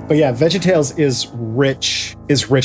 But yeah, VeggieTales is rich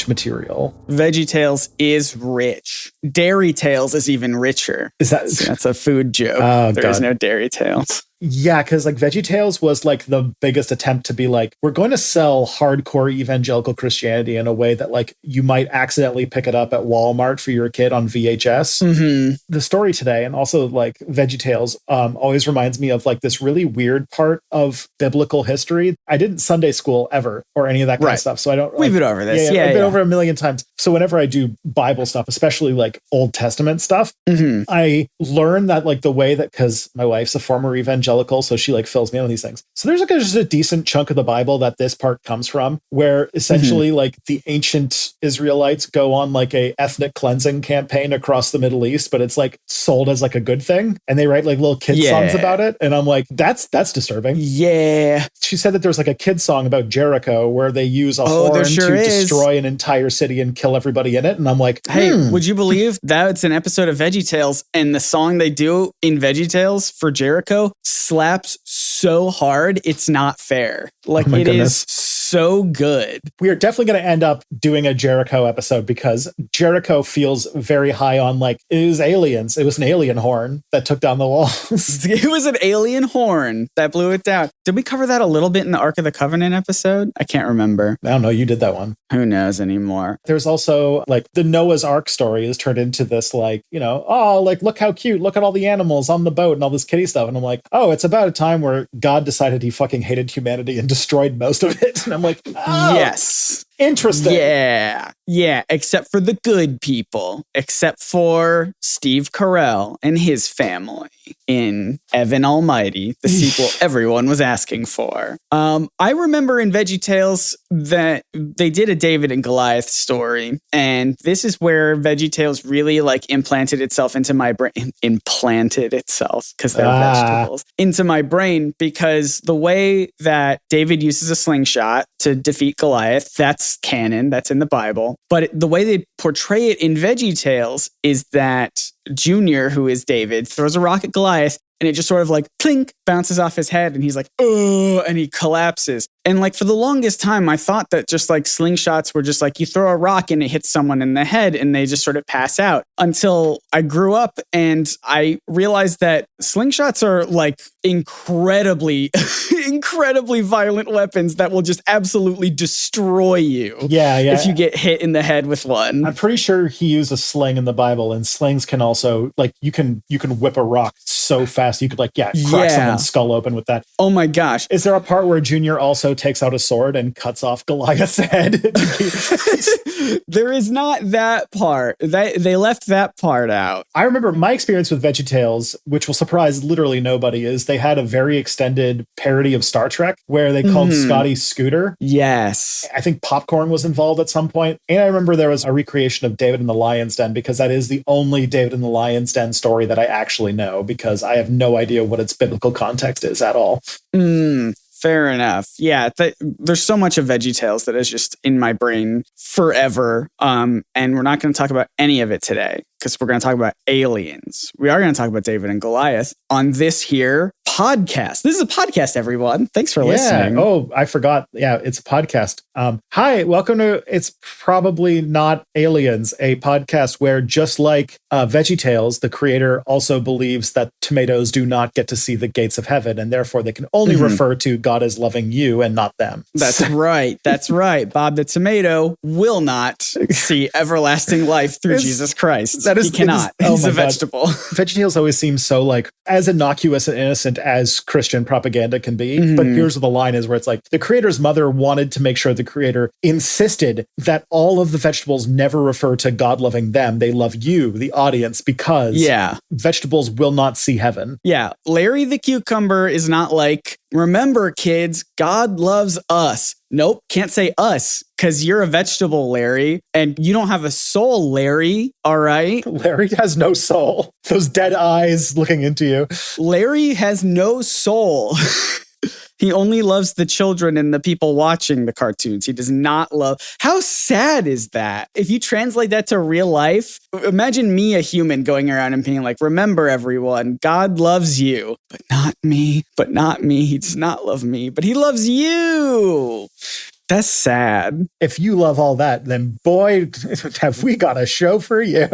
material. VeggieTales is rich. Dairy Tales is even richer. That's a food joke. Oh, There is no Dairy Tales. Yeah, because like VeggieTales was like the biggest attempt to be like, we're going to sell hardcore evangelical Christianity in a way that like you might accidentally pick it up at Walmart for your kid on VHS. Mm-hmm. The story today, and also like VeggieTales, always reminds me of like this really weird part of biblical history. I didn't Sunday school ever or any of that kind of stuff, so I don't. We've been over this. I've been over a million times. So whenever I do Bible stuff, especially like Old Testament stuff, I learn that like the way that, because my wife's a former evangelical, so she like fills me in on these things. So there's like just a decent chunk of the Bible that this part comes from, where essentially like the ancient Israelites go on like a ethnic cleansing campaign across the Middle East, but it's like sold as like a good thing, and they write like little kid songs about it, and I'm like, that's disturbing. Yeah. She said that there's like a kid song about Jericho where they use a horn to destroy an entire city and kill everybody in it, and I'm like, hey, would you believe that's an episode of VeggieTales, and the song they do in VeggieTales for Jericho slaps so hard it's not fair. Like it is so good. We are definitely going to end up doing a Jericho episode because Jericho feels very high on like, it was aliens. It was an alien horn that took down the walls. It was an alien horn that blew it down. Did we cover that a little bit in the Ark of the Covenant episode? I can't remember. I don't know. You did that one. Who knows anymore? There's also like the Noah's Ark story is turned into this like, you know, oh, like look how cute. Look at all the animals on the boat and all this kitty stuff. And I'm like, oh, it's about a time where God decided he fucking hated humanity and destroyed most of it. And I'm like, oh, yes. Interesting. Yeah. Except for the good people, except for Steve Carell and his family in Evan Almighty, the sequel everyone was asking for. I remember in VeggieTales that they did a David and Goliath story, and this is where VeggieTales really like implanted itself into my brain. Implanted itself because they're vegetables into my brain, because the way that David uses a slingshot to defeat Goliath, that's canon, that's in the Bible. But the way they portray it in VeggieTales is that Junior, who is David, throws a rock at Goliath, and it just sort of like clink, bounces off his head, and he's like, oh, and he collapses. And like for the longest time, I thought that just like slingshots were just like you throw a rock and it hits someone in the head and they just sort of pass out, until I grew up and I realized that slingshots are like incredibly violent weapons that will just absolutely destroy you. Yeah. If you get hit in the head with one. I'm pretty sure he used a sling in the Bible, and slings can also like you can whip a rock so fast you could like crack someone's skull open with that. Oh my gosh. Is there a part where Junior also takes out a sword and cuts off Goliath's head? There is not that part. They left that part out. I remember my experience with VeggieTales, which will surprise literally nobody, is they had a very extended parody of Star Trek where they called Scotty Scooter. Yes. I think Popcorn was involved at some point. And I remember there was a recreation of David and the Lion's Den, because that is the only David and the Lion's Den story that I actually know, because I have no idea what its biblical context is at all. Fair enough. Yeah, there's so much of VeggieTales that is just in my brain forever. And we're not going to talk about any of it today, because we're going to talk about aliens. We are going to talk about David and Goliath on this here podcast. This is a podcast, everyone. Thanks for listening. Oh, I forgot. Yeah, it's a podcast. Hi, welcome to It's Probably Not Aliens, a podcast where, just like VeggieTales, the creator also believes that tomatoes do not get to see the gates of heaven, and therefore they can only refer to God as loving you and not them. That's right. That's right. Bob the tomato will not see everlasting life through Jesus Christ. He cannot. He's a vegetable. VeggieTales always seems so like as innocuous and innocent as Christian propaganda can be. But here's what the line is, where it's like the creator's mother wanted to make sure the creator insisted that all of the vegetables never refer to God loving them. They love you, the audience, because vegetables will not see heaven. Yeah. Larry the cucumber is not like, remember kids, God loves us. Nope, can't say us, because you're a vegetable, Larry, and you don't have a soul, Larry, all right? Larry has no soul. Those dead eyes looking into you. Larry has no soul. He only loves the children and the people watching the cartoons. He does not love... How sad is that? If you translate that to real life, imagine me, a human, going around and being like, remember everyone, God loves you, but not me, but not me. He does not love me, but he loves you. That's sad. If you love all that, then boy, have we got a show for you.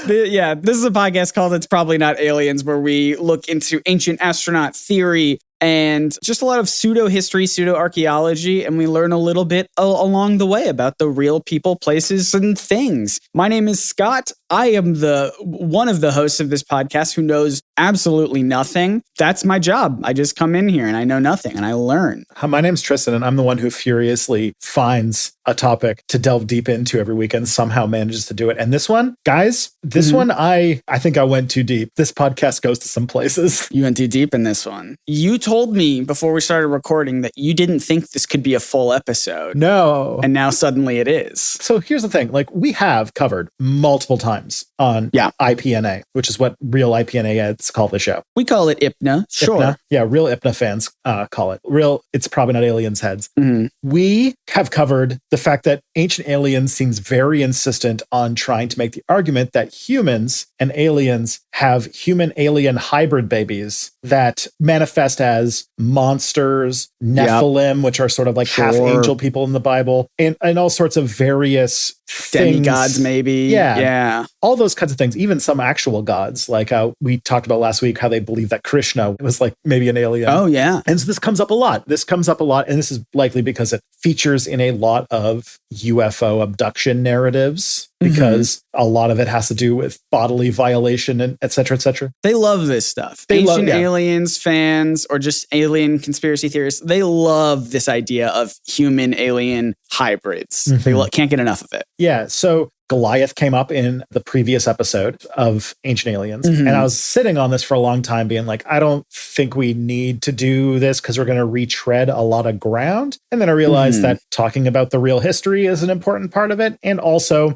Yeah, this is a podcast called It's Probably Not Aliens, where we look into ancient astronaut theory and just a lot of pseudo-history, pseudo-archaeology, and we learn a little bit along the way about the real people, places, and things. My name is Scott. I am one of the hosts of this podcast who knows absolutely nothing. That's my job. I just come in here and I know nothing and I learn. My name's Tristan, and I'm the one who furiously finds a topic to delve deep into every week and somehow manages to do it. And this one, guys, one, I think I went too deep. This podcast goes to some places. You went too deep in this one. You told me before we started recording that you didn't think this could be a full episode. No. And now suddenly it is. So here's the thing. Like, we have covered multiple times on IPNA, which is what real IPNA heads call the show. We call it IPNA. Sure. IPNA. Yeah, real IPNA fans call it. Real, it's probably not aliens heads. Mm-hmm. We have covered the fact that Ancient Aliens seems very insistent on trying to make the argument that humans and aliens have human-alien hybrid babies that manifest as monsters, Nephilim, which are sort of like half angel people in the Bible, and all sorts of various demigods, maybe. Yeah. All those kinds of things, even some actual gods, like we talked about last week, how they believe that Krishna was like maybe an alien. Oh, yeah. And so this comes up a lot. And this is likely because it features in a lot of UFO abduction narratives, because a lot of it has to do with bodily violation and et cetera, et cetera. They love this stuff. Ancient aliens fans or just alien conspiracy theorists, they love this idea of human-alien hybrids. They can't get enough of it. Yeah, so Goliath came up in the previous episode of Ancient Aliens. And I was sitting on this for a long time being like, I don't think we need to do this because we're going to retread a lot of ground. And then I realized that talking about the real history is an important part of it. And also,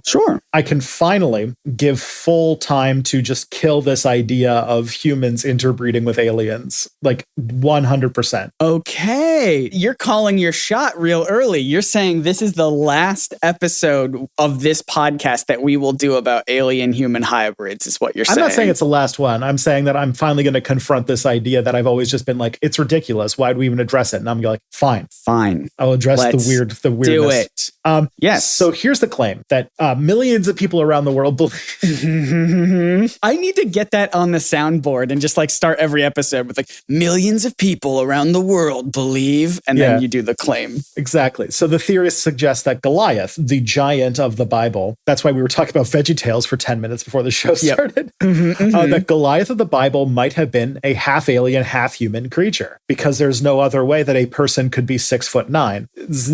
I can finally give full time to just kill this idea of humans interbreeding with aliens. Like 100%. Okay. You're calling your shot real early. You're saying this is the last episode of this podcast that we will do about alien-human hybrids is what you're saying. I'm not saying it's the last one. I'm saying that I'm finally going to confront this idea that I've always just been like, it's ridiculous. Why do we even address it? And I'm going to be like, fine. I'll address the weirdness. Do it. Yes. So here's the claim that millions of people around the world believe. I need to get that on the soundboard and just like start every episode with like millions of people around the world believe, and then you do the claim. Exactly. So the theorists suggest that Goliath, the giant of the Bible, that's why we were talking about VeggieTales for 10 minutes before the show started, that Goliath of the Bible might have been a half alien, half human creature, because there's no other way that a person could be 6'9". It's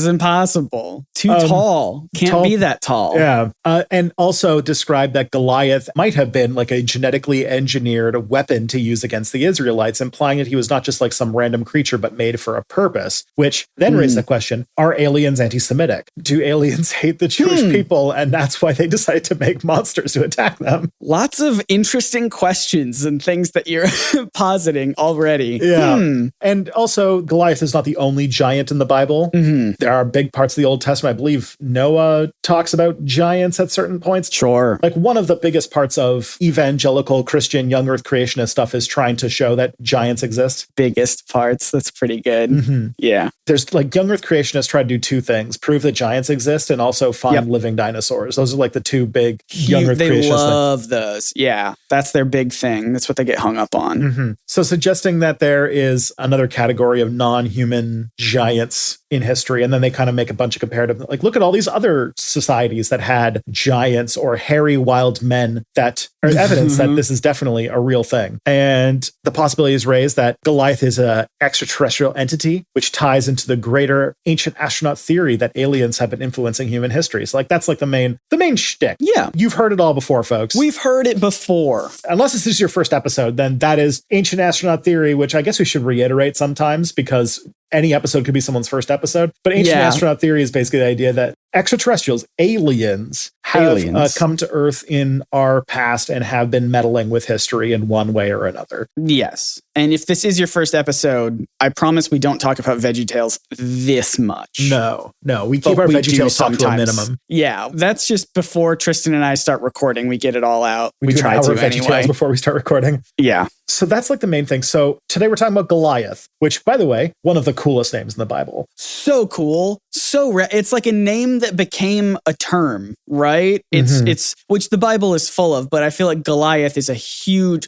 impossible. Too tall. Can't be that tall. Yeah. And also described that Goliath might have been like a genetically engineered weapon to use against the Israelites, implying that he was not just like some random creature, but made for a purpose, which then raised the question, are aliens anti-Semitic? Do aliens hate the Jewish people, and that's why they decided to make monsters to attack them? Lots of interesting questions and things that you're positing already. Yeah. And also, Goliath is not the only giant in the Bible. There are big parts of the Old Testament. I believe Noah talks about giants at certain points. Sure. Like one of the biggest parts of evangelical Christian young earth creationist stuff is trying to show that giants exist. Biggest parts. That's pretty good. Yeah. There's like young earth creationists try to do two things: prove that giants exist and also find living dinosaurs. Those are like the two big young earth creationists. They love those. Yeah. That's their big thing. That's what they get hung up on. So suggesting that there is another category of non-human giants in history, and then they kind of make a bunch of comparative, like, look at all these other societies that had giants or hairy wild men that are evidence that this is definitely a real thing. And the possibility is raised that Goliath is an extraterrestrial entity, which ties into the greater ancient astronaut theory that aliens have been influencing human history. So like that's like the main shtick. Yeah. You've heard it all before, folks. We've heard it before. Unless this is your first episode, then that is ancient astronaut theory, which I guess we should reiterate sometimes because any episode could be someone's first episode. But ancient astronaut theory is basically the idea that extraterrestrials, aliens, have come to Earth in our past and have been meddling with history in one way or another. Yes. And if this is your first episode, I promise we don't talk about VeggieTales this much. No, we keep our VeggieTales talk to a minimum. Yeah, that's just before Tristan and I start recording. We get it all out. We try to anyway. Before we start recording. Yeah. So that's like the main thing. So today we're talking about Goliath, which, by the way, one of the coolest names in the Bible. So cool. So it's like a name that became a term, right? It's which the Bible is full of, but I feel like Goliath is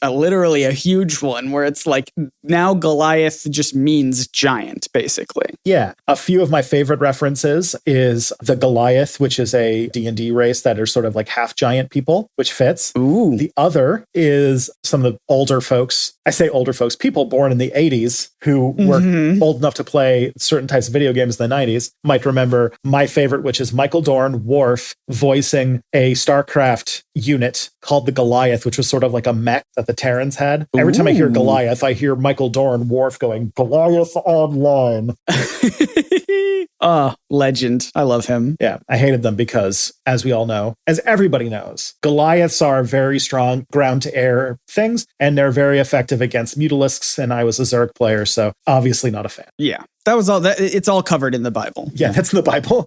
literally a huge one where it's like now Goliath just means giant, basically. Yeah. A few of my favorite references is the Goliath, which is a D&D race that are sort of like half giant people, which fits. Ooh. The other is some of the older folks. I say older folks, people born in the 80s who were old enough to play certain types of video games in the 90s might remember my favorite, which is Michael Dorn, Worf, voicing a StarCraft unit called the Goliath, which was sort of like a mech that the Terrans had. Every time I hear Goliath, I hear Michael Dorn, Worf going, Goliath online. Legend. I love him. Yeah, I hated them because, as we all know, as everybody knows, Goliaths are very strong ground-to-air things, and they're very effective against mutalisks, and I was a Zerg player, so obviously not a fan. Yeah. That was all. It's all covered in the Bible. Yeah, that's in the Bible.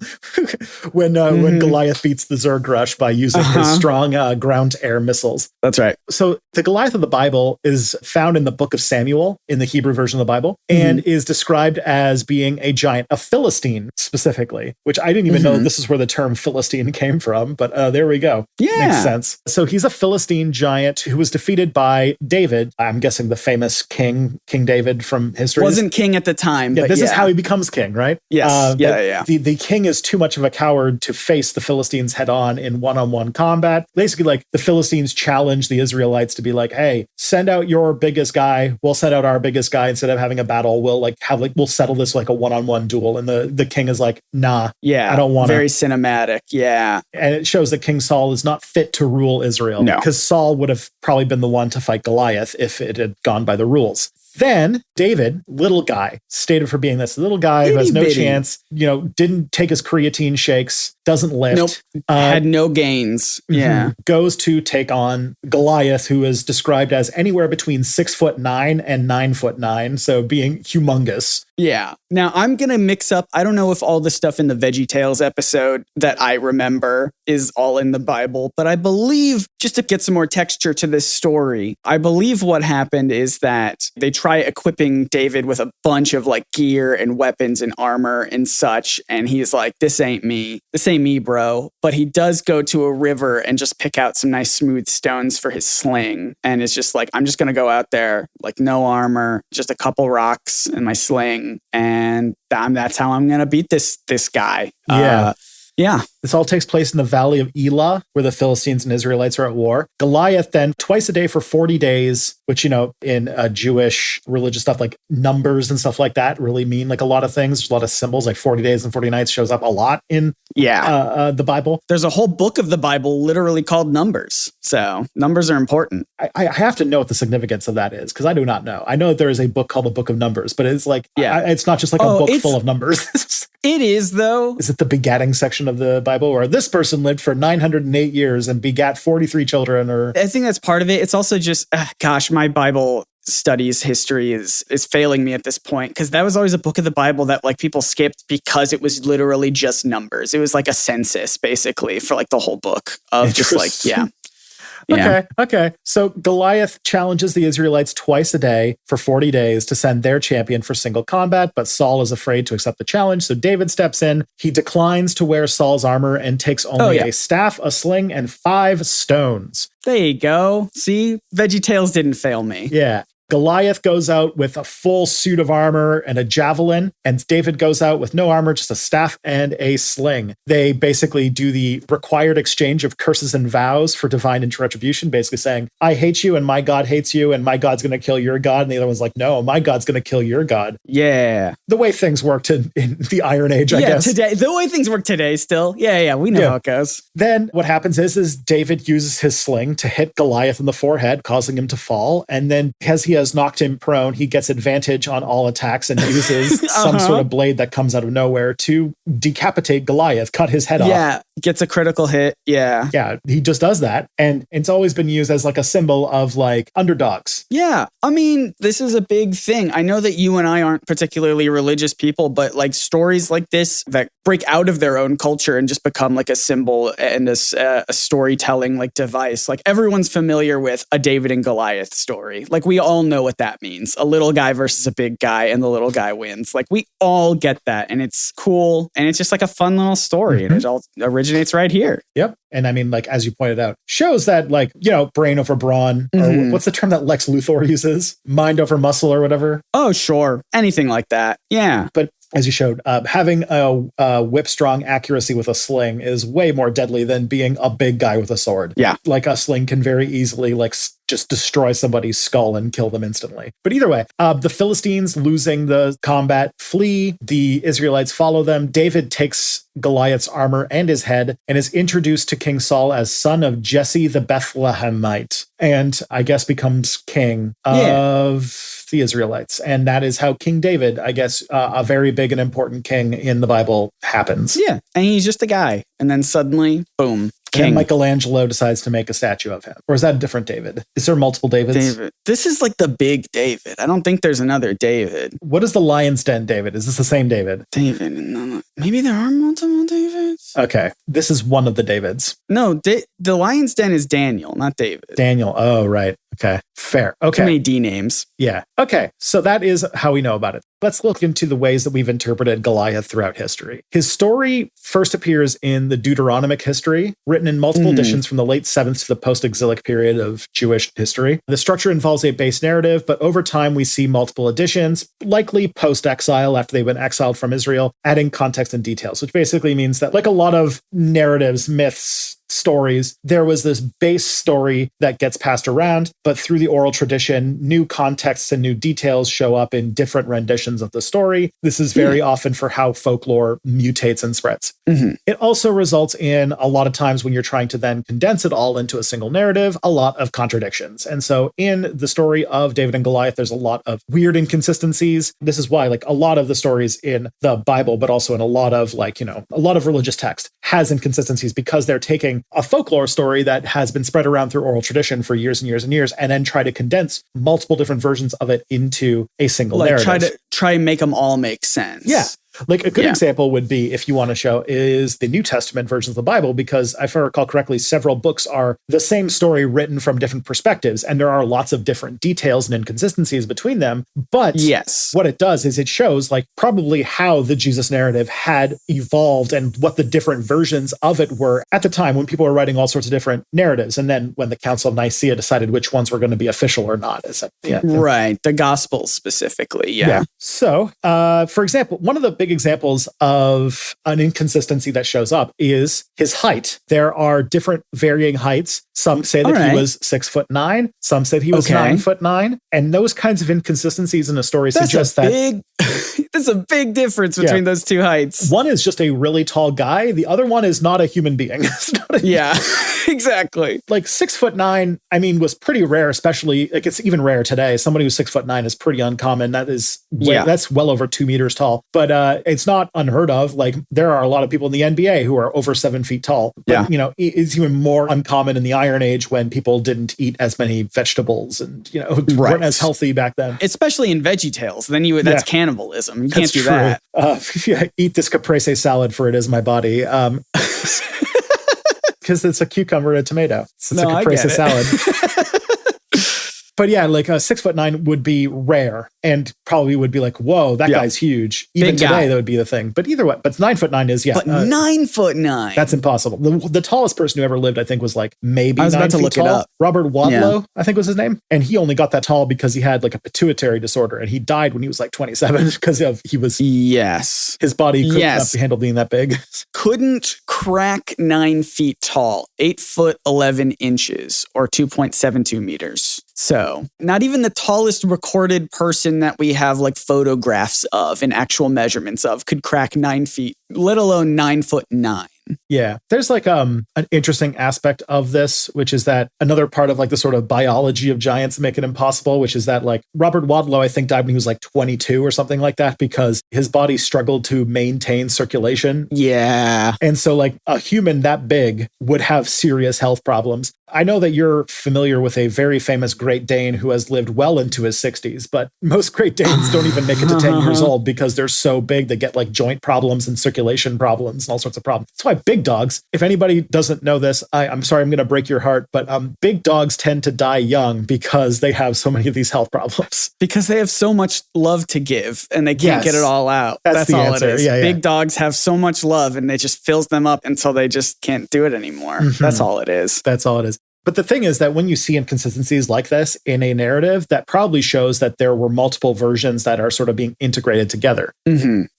when Goliath beats the Zerg rush by using his strong ground-to-air missiles. That's right. So the Goliath of the Bible is found in the book of Samuel, in the Hebrew version of the Bible, and is described as being a giant, a Philistine specifically, which I didn't even know this is where the term Philistine came from, but there we go. Yeah. Makes sense. So he's a Philistine giant who was defeated by David. I'm guessing the famous King David from history. Wasn't king at the time, but this is how he becomes king, right? Yes. The king is too much of a coward to face the Philistines head on in one-on-one combat. Basically, like the Philistines challenge the Israelites to be like, hey, send out your biggest guy. We'll send out our biggest guy. Instead of having a battle, we'll settle this like a one-on-one duel. And the king is like, nah, I don't want to. Very cinematic. Yeah. And it shows that King Saul is not fit to rule Israel. No. Because Saul would have probably been the one to fight Goliath if it had gone by the rules. Then David, little guy, stated for being this little guy who has no chance, didn't take his creatine shakes, doesn't lift. Nope. Had no gains. Yeah. Goes to take on Goliath, who is described as anywhere between 6'9" and 9'9", so being humongous. Yeah. Now I'm going to mix up. I don't know if all the stuff in the VeggieTales episode that I remember is all in the Bible, but I believe, just to get some more texture to this story, I believe what happened is that they try equipping David with a bunch of like gear and weapons and armor and such. And he's like, this ain't me. This ain't me, bro. But he does go to a river and just pick out some nice smooth stones for his sling. And it's just like, I'm just going to go out there, like no armor, just a couple rocks and my sling. And that's how I'm going to beat this guy. Yeah. Yeah. This all takes place in the Valley of Elah, where the Philistines and Israelites are at war. Goliath then, twice a day for 40 days, which, in Jewish religious stuff, like numbers and stuff like that really mean like a lot of things. There's a lot of symbols, like 40 days and 40 nights shows up a lot in the Bible. There's a whole book of the Bible literally called Numbers. So numbers are important. I have to know what the significance of that is, because I do not know. I know that there is a book called the Book of Numbers, but it's like, it's not just like a book full of numbers. It is, though. Is it the begatting section of the Bible, where this person lived for 908 years and begat 43 children? Or I think that's part of it. It's also just, my Bible studies history is failing me at this point, because that was always a book of the Bible that like people skipped because it was literally just numbers. It was like a census basically for like the whole book of just like, Okay. So Goliath challenges the Israelites twice a day for 40 days to send their champion for single combat, but Saul is afraid to accept the challenge. So David steps in. He declines to wear Saul's armor and takes only a staff, a sling, and 5 stones. There you go. See, VeggieTales didn't fail me. Yeah. Goliath goes out with a full suit of armor and a javelin, and David goes out with no armor, just a staff and a sling. They basically do the required exchange of curses and vows for divine retribution, basically saying, I hate you and my God hates you and my God's going to kill your God. And the other one's like, no, my God's going to kill your God. Yeah. The way things worked in the Iron Age, I guess. Today, the way things work today still. Yeah, we know how it goes. Then what happens is David uses his sling to hit Goliath in the forehead, causing him to fall. And then because he has knocked him prone, he gets advantage on all attacks and uses some sort of blade that comes out of nowhere to decapitate Goliath, cut his head off. Yeah, gets a critical hit. Yeah. Yeah, he just does that. And it's always been used as like a symbol of like underdogs. Yeah. I mean, this is a big thing. I know that you and I aren't particularly religious people, but like stories like this that break out of their own culture and just become like a symbol and a storytelling like device. Like everyone's familiar with a David and Goliath story. Like we all know what that means. A little guy versus a big guy and the little guy wins. Like we all get that, and it's cool, and it's just like a fun little story, and it all originates right here. Yep. And I mean, like, as you pointed out, shows that like, brain over brawn, or what's the term that Lex Luthor uses? Mind over muscle or whatever. Oh, sure. Anything like that. Yeah. But as you showed, having a whip-strong accuracy with a sling is way more deadly than being a big guy with a sword. Yeah. Like a sling can very easily just destroy somebody's skull and kill them instantly. But either way, the Philistines losing the combat flee. The Israelites follow them. David takes Goliath's armor and his head and is introduced to King Saul as son of Jesse the Bethlehemite, and I guess becomes king of the Israelites. And that is how King David, I guess, a very big and important king in the Bible, happens. Yeah. And he's just a guy. And then suddenly, boom, king. And Michelangelo decides to make a statue of him. Or is that a different David? Is there multiple Davids? David. This is like the big David. I don't think there's another David. What is the Lion's Den David? Is this the same David? David. No. Maybe there are multiple Davids. Okay. This is one of the Davids. No, the Lion's Den is Daniel, not David. Daniel. Oh, right. Okay. Fair. Okay. Too many D names. Yeah. Okay. So that is how we know about it. Let's look into the ways that we've interpreted Goliath throughout history. His story first appears in the Deuteronomic history, written in multiple editions from the late 7th to the post-exilic period of Jewish history. The structure involves a base narrative, but over time we see multiple editions, likely post-exile after they've been exiled from Israel, adding context and details, which basically means that like a lot of narratives, myths, stories, there was this base story that gets passed around, but through the oral tradition, new contexts and new details show up in different renditions of the story. This is very often for how folklore mutates and spreads. It also results in a lot of times when you're trying to then condense it all into a single narrative, a lot of contradictions. And so in the story of David and Goliath, there's a lot of weird inconsistencies. This is why like a lot of the stories in the Bible, but also in a lot of a lot of religious text has inconsistencies because they're taking a folklore story that has been spread around through oral tradition for years and years and years, and then try to condense multiple different versions of it into a single narrative. Try and make them all make sense. Yeah. Like a good example would be, if you want to show, is the New Testament versions of the Bible, because if I recall correctly, several books are the same story written from different perspectives, and there are lots of different details and inconsistencies between them. But what it does is it shows like probably how the Jesus narrative had evolved and what the different versions of it were at the time when people were writing all sorts of different narratives. And then when the Council of Nicaea decided which ones were going to be official or not. Right. The Gospels specifically. Yeah. So, for example, one of the big examples of an inconsistency that shows up is his height. There are different varying heights. Some say that he was 6'9", some said he was 9'9", and those kinds of inconsistencies in a story suggest that there's a big difference between those two heights. One is just a really tall guy. The other one is not a human being. Exactly. Like 6'9", I mean, was pretty rare, especially like it's even rare today. Somebody who's 6'9" is pretty uncommon. That is, that's well over 2 meters tall. But it's not unheard of. Like there are a lot of people in the NBA who are over 7 feet tall. But, it's even more uncommon in the Iron Age when people didn't eat as many vegetables and weren't as healthy back then. Especially in VeggieTales. Then that's cannibalism. You can't do that. Eat this caprese salad, for it is my body. Because it's a cucumber and a tomato. So it's a caprese salad. But yeah, like a 6'9" would be rare and probably would be like, whoa, that guy's huge. Even today, that would be the thing. But either way, but 9'9" is, But 9'9". That's impossible. The tallest person who ever lived, I think, was like maybe 9 feet tall. I was about to look it up. Robert Wadlow, I think was his name. And he only got that tall because he had like a pituitary disorder. And he died when he was like 27 because his body could not handle being that big. Couldn't crack 9 feet tall, 8'11" or 2.72 meters. So not even the tallest recorded person that we have like photographs of and actual measurements of could crack 9 feet, let alone 9'9". Yeah. There's like an interesting aspect of this, which is that another part of like the sort of biology of giants make it impossible, which is that like Robert Wadlow, I think, died when he was like 22 or something like that because his body struggled to maintain circulation. Yeah. And so like a human that big would have serious health problems. I know that you're familiar with a very famous Great Dane who has lived well into his 60s, but most Great Danes don't even make it to 10 years old because they're so big they get like joint problems and circulation problems and all sorts of problems. That's why big dogs, if anybody doesn't know this, I'm sorry, I'm going to break your heart, but big dogs tend to die young because they have so many of these health problems. Because they have so much love to give and they can't get it all out. That's all answer. it is. Yeah. Big dogs have so much love and it just fills them up until they just can't do it anymore. That's all it is. That's all it is. But the thing is that when you see inconsistencies like this in a narrative, that probably shows that there were multiple versions that are sort of being integrated together.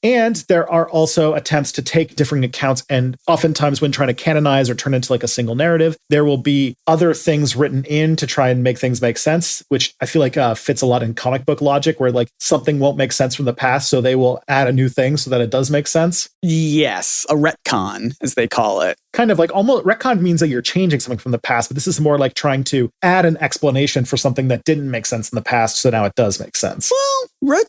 And there are also attempts to take differing accounts. And oftentimes when trying to canonize or turn into like a single narrative, there will be other things written in to try and make things make sense, which I feel like fits a lot in comic book logic where like something won't make sense from the past. So they will add a new thing so that it does make sense. Yes, a retcon, as they call it. Kind of like almost retcon means that you're changing something from the past, but this is more like trying to add an explanation for something that didn't make sense in the past. So now it does make sense. Well,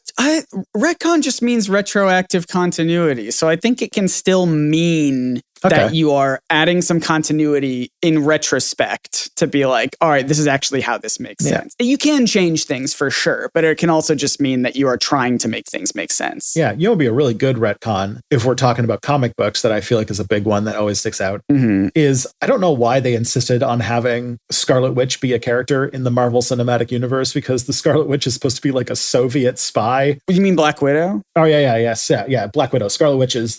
retcon just means retroactive continuity. So I think it can still mean that you are adding some continuity in retrospect to be like, all right, this is actually how this makes sense. You can change things for sure, but it can also just mean that you are trying to make things make sense. Yeah, you know, it would be a really good retcon if we're talking about comic books that I feel like is a big one that always sticks out is I don't know why they insisted on having Scarlet Witch be a character in the Marvel Cinematic Universe because the Scarlet Witch is supposed to be like a Soviet spy. You mean Black Widow? Oh, yeah, Black Widow. Scarlet Witch is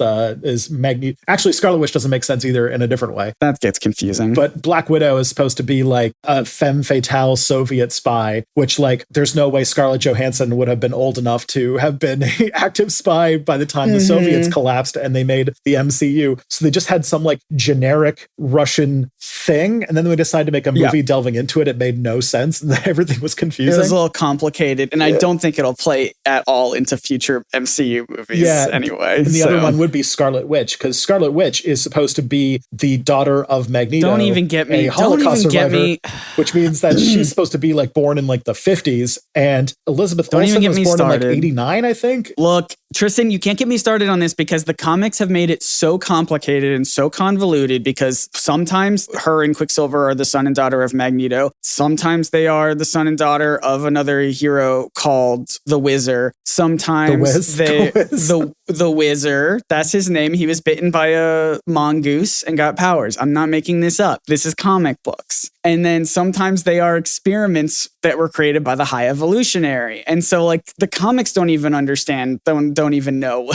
Magneto. Actually, Scarlet Witch doesn't make sense either in a different way. That gets confusing. But Black Widow is supposed to be like a femme fatale Soviet spy, which like there's no way Scarlett Johansson would have been old enough to have been an active spy by the time the Soviets collapsed and they made the MCU. So they just had some like generic Russian thing. And then we decided to make a movie delving into it. It made no sense. And everything was confusing. It was a little complicated. And I don't think it'll play at all into future MCU movies anyway. And the other one would be Scarlet Witch, because Scarlet Witch is supposed to be the daughter of Magneto. Don't even get me. A Holocaust survivor, which means that she's supposed to be like born in like the 50s. And Elizabeth Olsen was born in like 89, I think. Look, Tristan, you can't get me started on this because the comics have made it so complicated and so convoluted because sometimes her and Quicksilver are the son and daughter of Magneto. Sometimes they are the son and daughter of another hero called the Wizard. Sometimes the Wizard, that's his name. He was bitten by a mongoose and got powers. I'm not making this up. This is comic books. And then sometimes they are experiments that were created by the High Evolutionary. And so like the comics don't even understand, don't even know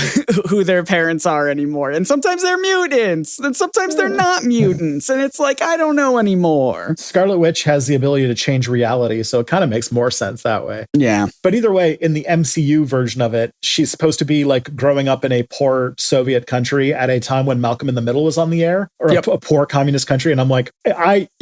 who their parents are anymore. And sometimes they're mutants and sometimes they're not mutants. And it's like, I don't know anymore. Scarlet Witch has the ability to change reality. So it kind of makes more sense that way. Yeah. But either way, in the MCU version of it, she's supposed to be like growing up in a poor Soviet country at a time when Malcolm in the Middle was on the air, or a poor communist country. And I'm like, time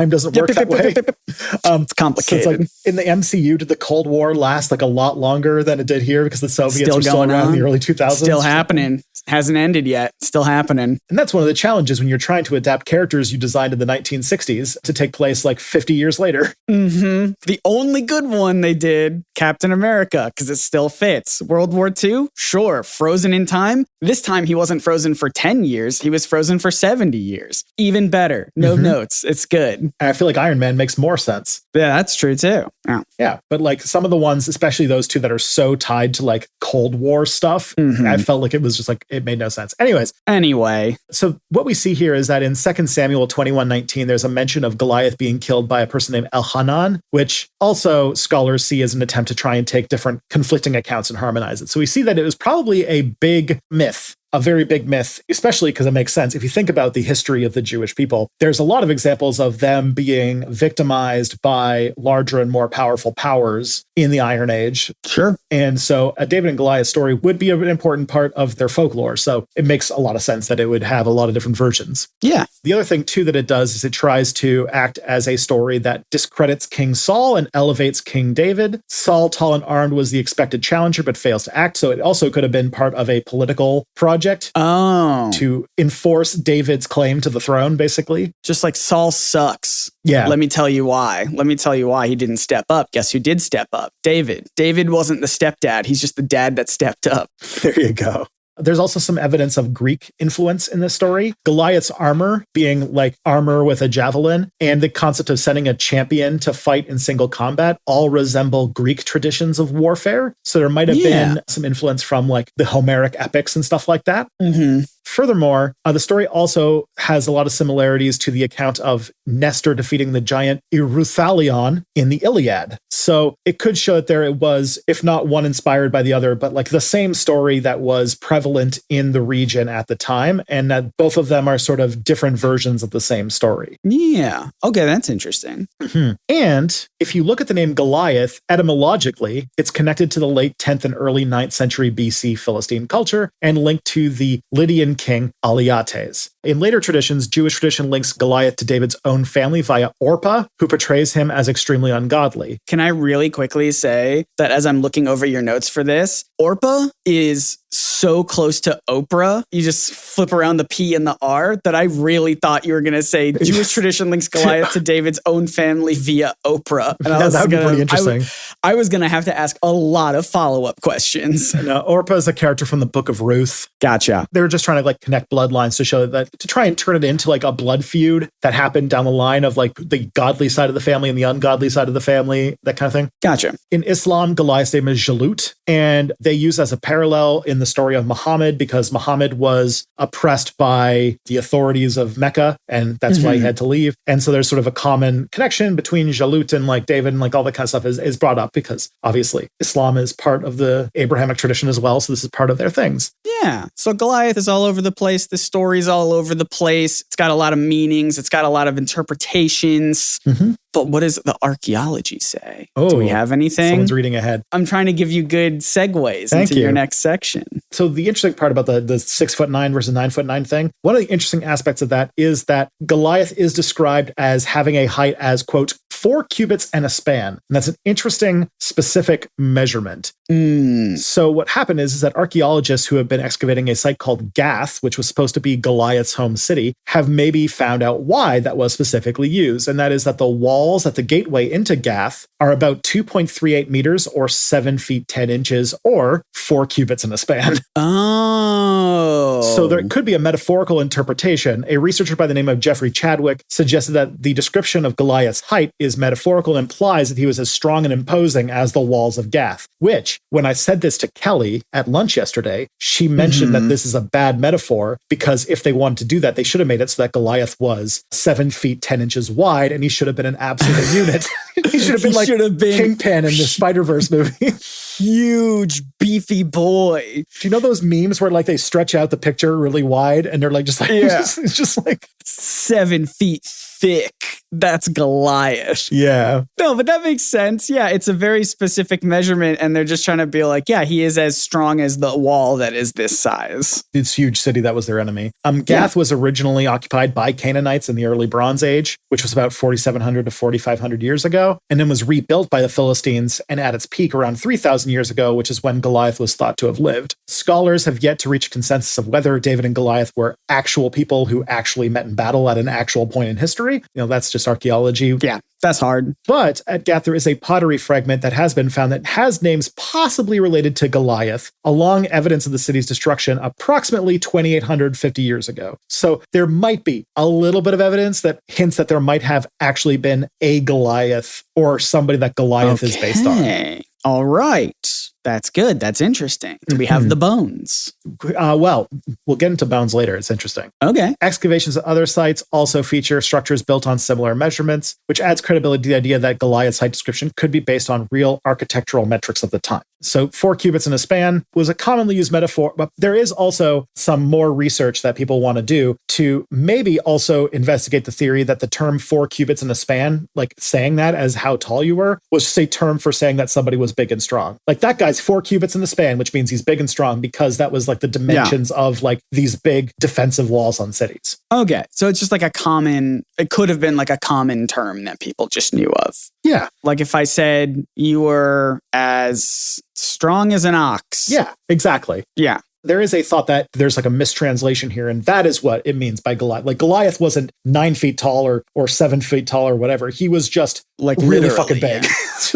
doesn't work that way. It's complicated. So it's like in the MCU, did the Cold War last like a lot longer than it did here because the Soviets were still around in the early 2000s? Still happening. Hasn't ended yet. Still happening. And that's one of the challenges when you're trying to adapt characters you designed in the 1960s to take place like 50 years later. The only good one they did, Captain America, because it still fits. World War II, sure, frozen in time. This time he wasn't frozen for 10 years. He was frozen for 70 years. Even better. No notes. It's good. And I feel like Iron Man makes more sense. Yeah, that's true too. Yeah. But like some of the ones, especially those two that are so tied to like Cold War stuff, I felt like it was just like, it made no sense. Anyway. So what we see here is that in 2 Samuel 21:19, there's a mention of Goliath being killed by a person named Elhanan, which also scholars see as an attempt to try and take different conflicting accounts and harmonize it. So we see that it was probably a big myth. A very big myth, especially because it makes sense. If you think about the history of the Jewish people, there's a lot of examples of them being victimized by larger and more powerful powers in the Iron Age. Sure. And so a David and Goliath story would be an important part of their folklore. So it makes a lot of sense that it would have a lot of different versions. Yeah. The other thing, too, that it does is it tries to act as a story that discredits King Saul and elevates King David. Saul, tall and armed, was the expected challenger, but fails to act. So it also could have been part of a political project project Oh. to enforce David's claim to the throne, basically. Just like Saul sucks. Yeah. Let me tell you why. Let me tell you why he didn't step up. Guess who did step up? David. David wasn't the stepdad. He's just the dad that stepped up. There you go. There's also some evidence of Greek influence in this story. Goliath's armor being like armor with a javelin, and the concept of sending a champion to fight in single combat all resemble Greek traditions of warfare. So there might have been some influence from like the Homeric epics and stuff like that. Mm-hmm. Furthermore, the story also has a lot of similarities to the account of Nestor defeating the giant Eruthalion in the Iliad. So it could show that there it was, if not one inspired by the other, but like the same story that was prevalent in the region at the time, and that both of them are sort of different versions of the same story. Yeah. Okay, that's interesting. Mm-hmm. And if you look at the name Goliath, etymologically, it's connected to the late 10th and early 9th century BC Philistine culture and linked to the Lydian king Aliates. In later traditions, Jewish tradition links Goliath to David's own family via Orpah, who portrays him as extremely ungodly. Can I really quickly say that as I'm looking over your notes for this, Orpah is so close to Oprah, you just flip around the P and the R, that I really thought you were going to say Jewish tradition links Goliath to David's own family via Oprah. And that would be pretty interesting. I was going to have to ask a lot of follow-up questions. No, Orpah is a character from the Book of Ruth. Gotcha. They were just trying to like connect bloodlines to show that, to try and turn it into like a blood feud that happened down the line of like the godly side of the family and the ungodly side of the family, that kind of thing. Gotcha. In Islam, Goliath's name is Jalut, and they use as a parallel in the story of Muhammad because Muhammad was oppressed by the authorities of Mecca, and that's why he had to leave. And so there's sort of a common connection between Jalut and like David, and like all that kind of stuff is brought up because obviously Islam is part of the Abrahamic tradition as well. So this is part of their things. Yeah. So Goliath is all over the place. The story's all over the place. It's got a lot of meanings. It's got a lot of interpretations. Mm-hmm. But what does the archaeology say? Do we have anything? Someone's reading ahead. I'm trying to give you good segues into your next section. So the interesting part about the 6'9" versus 9'9" thing, one of the interesting aspects of that is that Goliath is described as having a height as, quote, 4 cubits and a span. And that's an interesting specific measurement. So what happened is that archaeologists who have been excavating a site called Gath, which was supposed to be Goliath's home city, have maybe found out why that was specifically used. And that is that the walls at the gateway into Gath are about 2.38 meters or 7 feet 10 inches or 4 cubits in a span. Oh. So there could be a metaphorical interpretation. A researcher by the name of Jeffrey Chadwick suggested that the description of Goliath's height is metaphorical and implies that he was as strong and imposing as the walls of Gath, which, when I said this to Kelly at lunch yesterday, she mentioned that this is a bad metaphor because if they wanted to do that, they should have made it so that Goliath was 7 feet 10 inches wide and he should have been an absolute unit. He should have been like Kingpin in the Spider-Verse movie. Huge, beefy boy. Do you know those memes where like they stretch out the picture really wide and they're like just like, it's just like 7 feet thick. That's Goliath. Yeah. No, but that makes sense. Yeah, it's a very specific measurement, and they're just trying to be like, yeah, he is as strong as the wall that is this size. It's a huge city. That was their enemy. Gath was originally occupied by Canaanites in the early Bronze Age, which was about 4,700 to 4,500 years ago, and then was rebuilt by the Philistines and at its peak around 3,000 years ago, which is when Goliath was thought to have lived. Scholars have yet to reach a consensus of whether David and Goliath were actual people who actually met in battle at an actual point in history. That's just archaeology. Yeah, that's hard. But at Gath, there is a pottery fragment that has been found that has names possibly related to Goliath, along evidence of the city's destruction approximately 2,850 years ago. So there might be a little bit of evidence that hints that there might have actually been a Goliath or somebody that Goliath is based on. All right. That's good. That's interesting. Do we have the bones? Well, we'll get into bones later. It's interesting. Okay. Excavations at other sites also feature structures built on similar measurements, which adds credibility to the idea that Goliath's height description could be based on real architectural metrics of the time. So 4 cubits in a span was a commonly used metaphor, but there is also some more research that people want to do to maybe also investigate the theory that the term 4 cubits in a span, like saying that as how tall you were, was just a term for saying that somebody was big and strong. Like that guy's 4 cubits in the span, which means he's big and strong because that was like the dimensions of like these big defensive walls on cities. Okay. So it's just like it could have been like a common term that people just knew of. Yeah. Like if I said you were as strong as an ox. Yeah, exactly. Yeah. there is a thought that there's like a mistranslation here, and that is what it means by Goliath. Like Goliath wasn't 9 feet tall or 7 feet tall or whatever. He was just like really fucking big.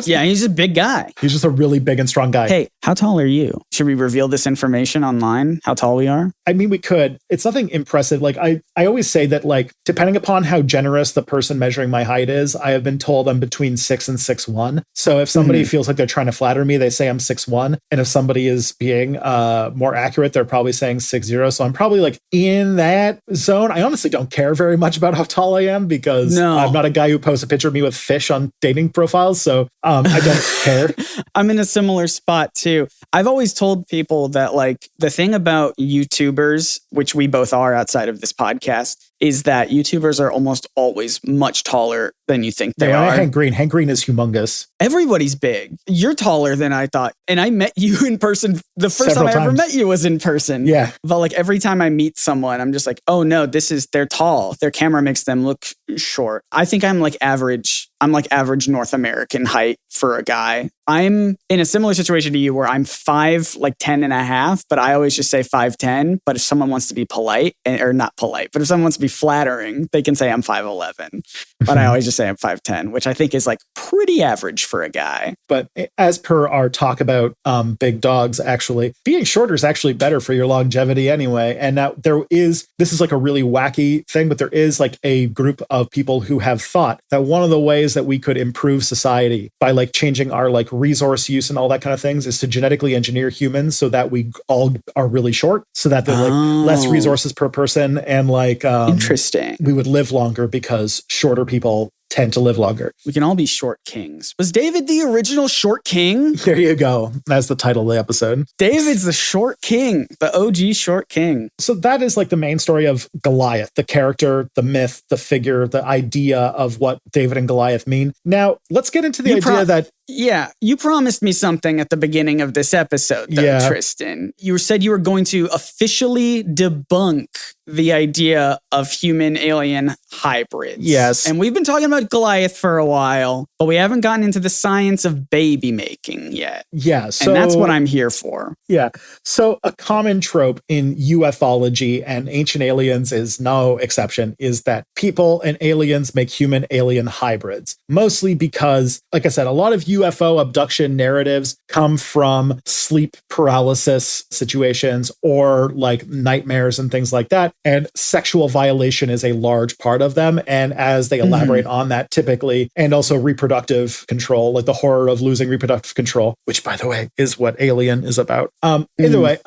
Yeah, he's a big guy. He's just a really big and strong guy. Hey, how tall are you? Should we reveal this information online? How tall we are? I mean, we could. It's nothing impressive. Like I always say that, like, depending upon how generous the person measuring my height is, I have been told I'm between 6 and 6'1". So if somebody feels like they're trying to flatter me, they say I'm 6'1". And if somebody is being more accurate, they're probably saying 6'0". So I'm probably like in that zone. I honestly don't care very much about how tall I am because I'm not a guy who posts a picture of me with fish on dating profiles. So I don't care. I'm in a similar spot too. I've always told people that, like, the thing about YouTubers, which we both are outside of this podcast, is that YouTubers are almost always much taller than you think they are. Hank Green is humongous. Everybody's big. You're taller than I thought. And I met you in person. The first time I ever met you was in person. Yeah. But like every time I meet someone, I'm just like, oh no, they're tall. Their camera makes them look short. I think I'm like average North American height for a guy. I'm in a similar situation to you where I'm 5'10" and a half, but I always just say 5'10". But if someone wants to be polite, or not polite, but if someone wants to be flattering, they can say I'm 5'11". But I always just say I'm 5'10", which I think is like pretty average for a guy. But as per our talk about big dogs, actually, being shorter is actually better for your longevity anyway. And now this is like a really wacky thing, but there is like a group of people who have thought that one of the ways that we could improve society by like changing our like resource use and all that kind of things is to genetically engineer humans so that we all are really short, so that there's like less resources per person, and like interesting, we would live longer because shorter people tend to live longer. We can all be short kings. Was David the original short king? There you go. That's the title of the episode. David's the short king, the OG short king. So that is like the main story of Goliath, the character, the myth, the figure, the idea of what David and Goliath mean. Now, let's get into the idea that... Yeah, you promised me something at the beginning of this episode, though, Tristan. You said you were going to officially debunk the idea of human-alien hybrids. Yes. And we've been talking about Goliath for a while, but we haven't gotten into the science of baby making yet. Yeah. So, and that's what I'm here for. Yeah. So a common trope in ufology, and Ancient Aliens is no exception, is that people and aliens make human-alien hybrids. Mostly because, like I said, a lot of UFO abduction narratives come from sleep paralysis situations or like nightmares and things like that. And sexual violation is a large part of them. And as they elaborate on that typically, and also reproductive control, like the horror of losing reproductive control, which by the way is what Alien is about. Either way,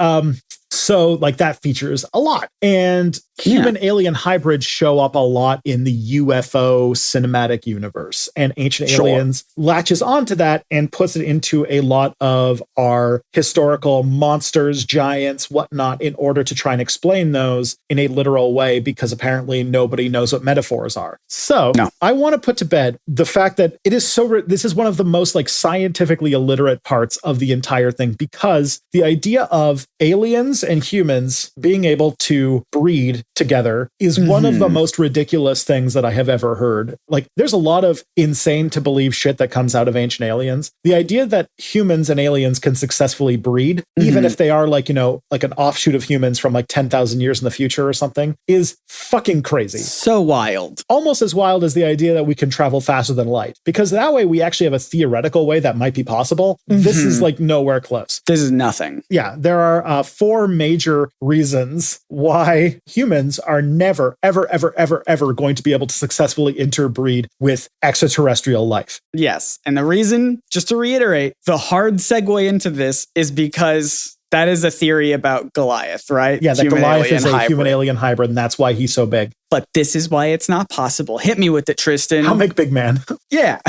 so like that features a lot. And human-alien hybrids show up a lot in the UFO cinematic universe. And Ancient Aliens latches onto that and puts it into a lot of our historical monsters, giants, whatnot, in order to try and explain those in a literal way, because apparently nobody knows what metaphors are. So I want to put to bed the fact that it is this is one of the most like scientifically illiterate parts of the entire thing, because the idea of aliens and humans being able to breed together is one of the most ridiculous things that I have ever heard. Like, there's a lot of insane to believe shit that comes out of Ancient Aliens. The idea that humans and aliens can successfully breed, even if they are like, you know, like an offshoot of humans from like 10,000 years in the future or something, is fucking crazy. So wild. Almost as wild as the idea that we can travel faster than light, because that way we actually have a theoretical way that might be possible. This is like nowhere close. This is nothing. Yeah, there are 4 major reasons why humans are never, ever, ever, ever, ever going to be able to successfully interbreed with extraterrestrial life. Yes. And the reason, just to reiterate, the hard segue into this is because that is a theory about Goliath, right? Yeah, that Goliath is a human-alien hybrid, and that's why he's so big. But this is why it's not possible. Hit me with it, Tristan. How make big man? Yeah.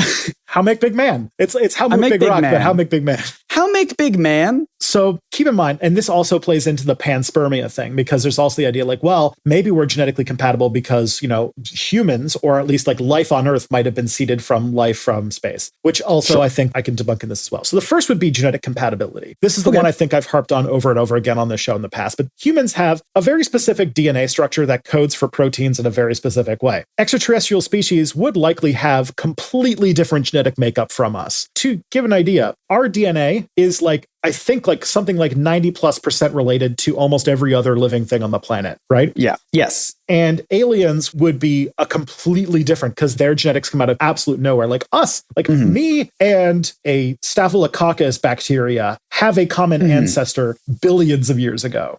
How make big man? It's how make big rock, but how make big man? How make big man? So keep in mind, and this also plays into the panspermia thing, because there's also the idea like, well, maybe we're genetically compatible because, you know, humans, or at least like life on Earth, might have been seeded from life from space, which also I think I can debunk in this as well. So the first would be genetic compatibility. This is the one I think I've harped on over and over again on this show in the past, but humans have a very specific DNA structure that codes for proteins in a very specific way. Extraterrestrial species would likely have completely different genetic makeup from us. To give an idea, our DNA is like I think like something like 90+% related to almost every other living thing on the planet, right? Yeah. Yes. And aliens would be a completely different because their genetics come out of absolute nowhere. Like us, like me and a Staphylococcus bacteria have a common ancestor billions of years ago.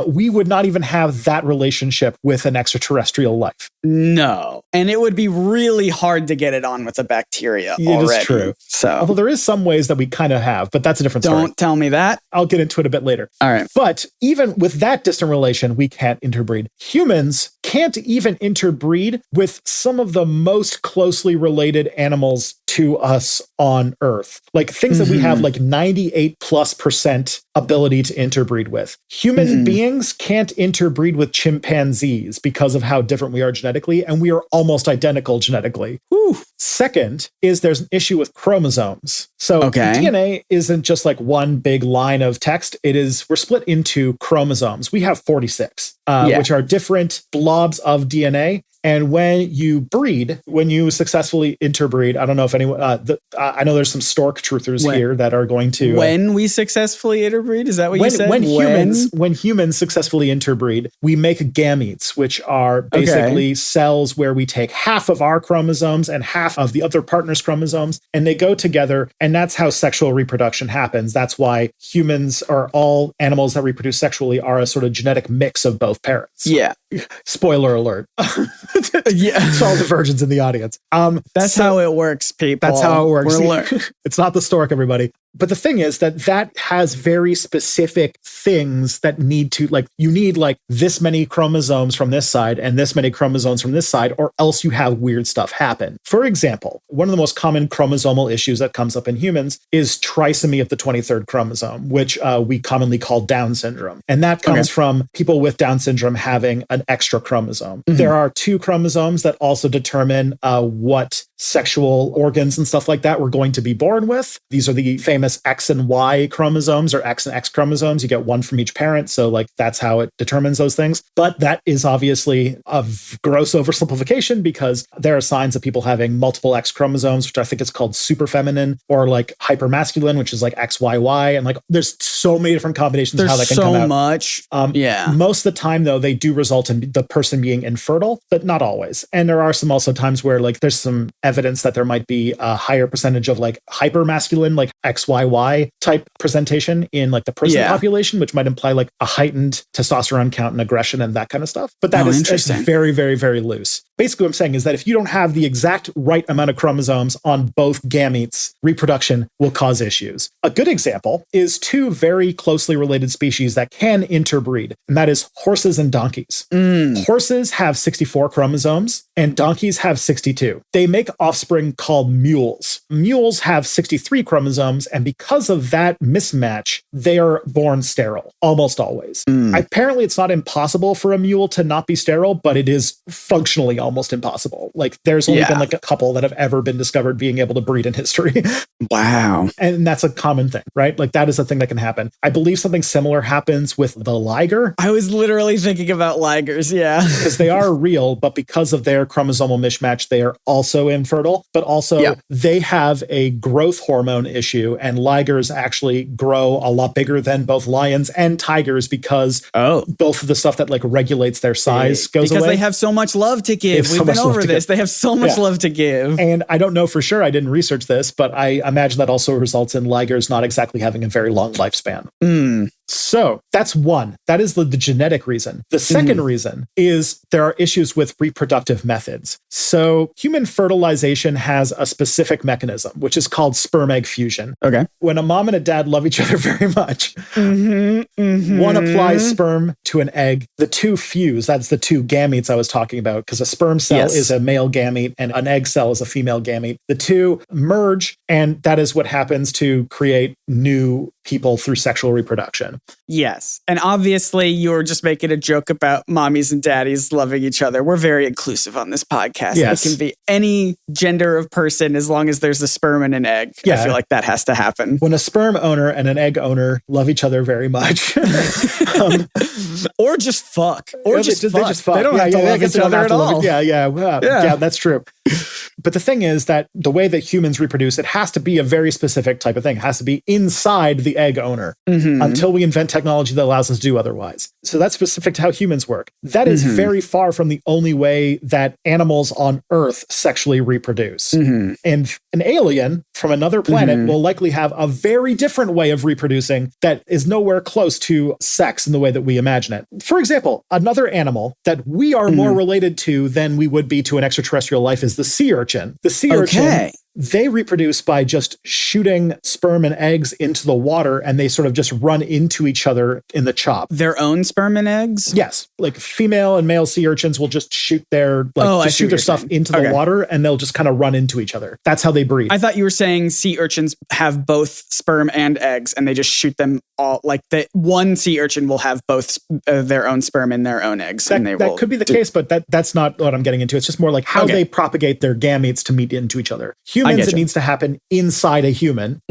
We would not even have that relationship with an extraterrestrial life. No. And it would be really hard to get it on with a bacteria already. It is true. So, although there is some ways that we kind of have, but that's a different story. Don't tell me that. I'll get into it a bit later. All right. But even with that distant relation, we can't interbreed. Humans can't even interbreed with some of the most closely related animals to us on Earth. Like things that we have like 98+% ability to interbreed with. Human beings can't interbreed with chimpanzees because of how different we are genetically, and we are almost identical genetically. Whew. Second is there's an issue with chromosomes. So DNA isn't just like one big line of text. We're split into chromosomes. We have 46, which are different blobs of DNA. And when you breed, when you successfully interbreed, I don't know if anyone, I know there's some stork truthers here that are going to. When we successfully interbreed, is that what you said? When humans successfully interbreed, we make gametes, which are basically cells where we take half of our chromosomes and half of the other partner's chromosomes, and they go together. And that's how sexual reproduction happens. That's why humans, or all animals that reproduce sexually, are a sort of genetic mix of both parents. Yeah. Spoiler alert. To all the virgins in the audience. That's how it works, people. That's how it works. It's not the stork, everybody. But the thing is that has very specific things that need to, like, you need like this many chromosomes from this side and this many chromosomes from this side, or else you have weird stuff happen. For example, one of the most common chromosomal issues that comes up in humans is trisomy of the 23rd chromosome, which we commonly call Down syndrome. And that comes from people with Down syndrome having an extra chromosome. There are 2 chromosomes that also determine what sexual organs and stuff like that we're going to be born with. These are the famous X and Y chromosomes, or X and X chromosomes. You get one from each parent. So like that's how it determines those things. But that is obviously a gross oversimplification, because there are signs of people having multiple X chromosomes, which I think is called super feminine, or like hypermasculine, which is like XYY. And like there's so many different combinations of how that can come out. There's so much. Most of the time though, they do result in the person being infertile, but not always. And there are some also times where like there's some evidence that there might be a higher percentage of like hypermasculine, like XYY type presentation in like the person population, which might imply like a heightened testosterone count and aggression and that kind of stuff. But that is very, very, very loose. Basically, what I'm saying is that if you don't have the exact right amount of chromosomes on both gametes, reproduction will cause issues. A good example is 2 very closely related species that can interbreed, and that is horses and donkeys. Horses have 64 chromosomes and donkeys have 62. They make offspring called mules. Mules have 63 chromosomes, and because of that mismatch, they are born sterile, almost always. Apparently, it's not impossible for a mule to not be sterile, but it is functionally almost impossible. Like there's only been like a couple that have ever been discovered being able to breed in history. Wow. And that's a common thing, right? Like that is a thing that can happen. I believe something similar happens with the liger. I was literally thinking about ligers, because they are real, but because of their chromosomal mismatch, they are also infertile, but also they have a growth hormone issue, and ligers actually grow a lot bigger than both lions and tigers because both of the stuff that like regulates their size goes away. Because they have so much love to give. We've been over this. They have so much love to give. And I don't know for sure, I didn't research this, but I imagine that also results in ligers not exactly having a very long lifespan. So that's one. That is the genetic reason. The second reason is there are issues with reproductive methods. So human fertilization has a specific mechanism, which is called sperm egg fusion. Okay. When a mom and a dad love each other very much, one applies sperm to an egg. The 2 fuse. That's the 2 gametes I was talking about, because a sperm cell is a male gamete and an egg cell is a female gamete. The 2 merge, and that is what happens to create new people through sexual reproduction. Yes. And obviously you're just making a joke about mommies and daddies loving each other. We're very inclusive on this podcast. Yes. It can be any gender of person as long as there's a sperm and an egg. I feel like that has to happen. When a sperm owner and an egg owner love each other very much. Or just fuck. They just fuck. They don't have to love each other at all. Yeah, that's true. But the thing is that the way that humans reproduce, it has to be a very specific type of thing. It has to be inside the egg owner until we invent technology that allows us to do otherwise. So that's specific to how humans work. That is very far from the only way that animals on Earth sexually reproduce. And an alien from another planet will likely have a very different way of reproducing that is nowhere close to sex in the way that we imagine it. For example, another animal that we are more related to than we would be to an extraterrestrial life is the sea urchin. The sea urchin, they reproduce by just shooting sperm and eggs into the water, and they sort of just run into each other in the chop. Their own sperm and eggs? Yes. Like female and male sea urchins will just shoot their stuff into the water, and they'll just kind of run into each other. That's how they breed. I thought you were saying sea urchins have both sperm and eggs, and they just shoot them all. Like one sea urchin will have both their own sperm and their own eggs. That could be the case, but that's not what I'm getting into. It's just more like how they propagate their gametes to meet into each other. Humans, it needs to happen inside a human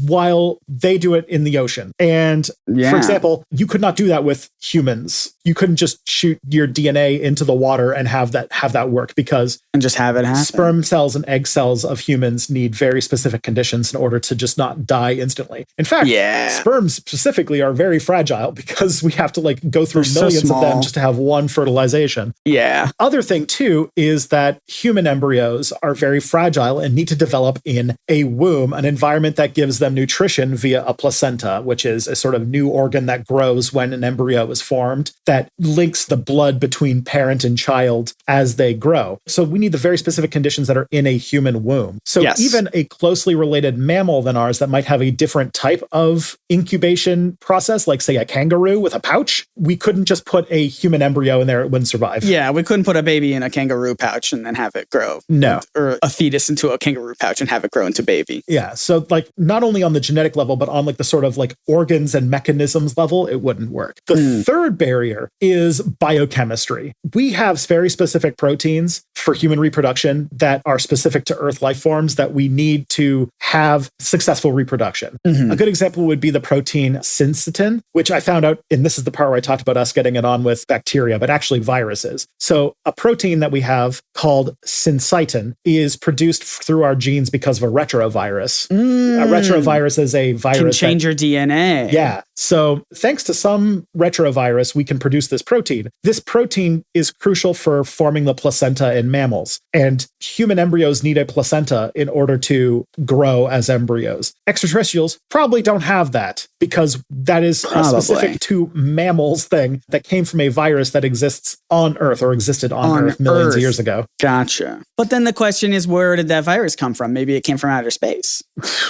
while they do it in the ocean. And for example, you could not do that with humans. You couldn't just shoot your DNA into the water and have that work, because and just have it happen. Sperm cells and egg cells of humans need very specific conditions in order to just not die instantly. In fact, sperms specifically are very fragile because we have to go through millions of them just to have one fertilization. Yeah. Other thing too is that human embryos are very fragile and need to develop in a womb, an environment that gives them nutrition via a placenta, which is a sort of new organ that grows when an embryo is formed that links the blood between parent and child as they grow. So we need the very specific conditions that are in a human womb. So even a closely related mammal than ours that might have a different type of incubation process, like say a kangaroo with a pouch, we couldn't just put a human embryo in there, it wouldn't survive. Yeah, we couldn't put a baby in a kangaroo pouch and then have it grow. No. Or a fetus into a kangaroo pouch and have it grow into baby. Yeah, so not only on the genetic level, but on the sort of organs and mechanisms level, it wouldn't work. The third barrier is biochemistry. We have very specific proteins for human reproduction that are specific to Earth life forms that we need to have successful reproduction. A good example would be the protein syncytin, which I found out, and this is the part where I talked about us getting it on with bacteria, but actually viruses. So a protein that we have called syncytin is produced through our genes because of a retrovirus. A retrovirus is a virus can change your DNA. Yeah. So thanks to some retrovirus, we can produce this protein. This protein is crucial for forming the placenta in mammals. And human embryos need a placenta in order to grow as embryos. Extraterrestrials probably don't have that because that is a specific to mammals thing that came from a virus that exists on Earth or existed on Earth millions of years ago. Gotcha. But then the question is, where did that virus come from? Maybe it came from outer space.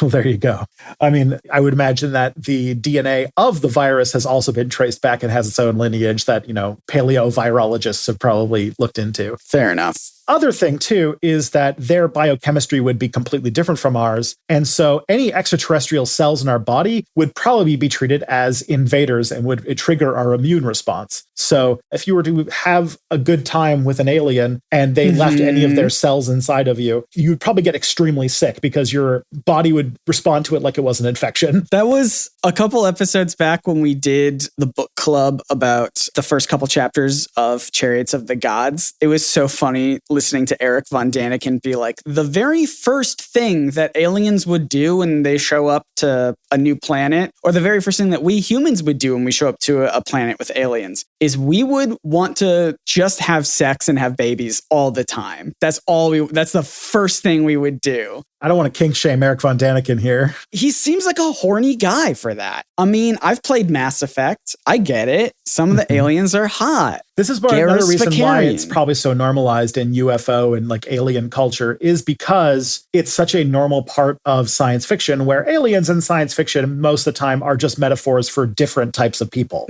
Well, there you go. I mean, I would imagine that the DNA of the virus has also been traced back and has its own lineage that, paleovirologists have probably looked into. Fair enough. Other thing, too, is that their biochemistry would be completely different from ours. And so any extraterrestrial cells in our body would probably be treated as invaders and would trigger our immune response. So if you were to have a good time with an alien and they left any of their cells inside of you, you would probably get extremely sick because your body would respond to it like it was an infection. That was a couple episodes back when we did the book club about the first couple chapters of Chariots of the Gods. It was so funny listening to Eric Von Daniken be like, the very first thing that aliens would do when they show up to a new planet, or the very first thing that we humans would do when we show up to a planet with aliens, is we would want to just have sex and have babies all the time. That's the first thing we would do. I don't want to kink shame Eric Von Daniken here. He seems like a horny guy for that. I mean, I've played Mass Effect. I get it. Some of the aliens are hot. This is another reason why it's probably so normalized in UFO and alien culture, is because it's such a normal part of science fiction, where aliens in science fiction most of the time are just metaphors for different types of people.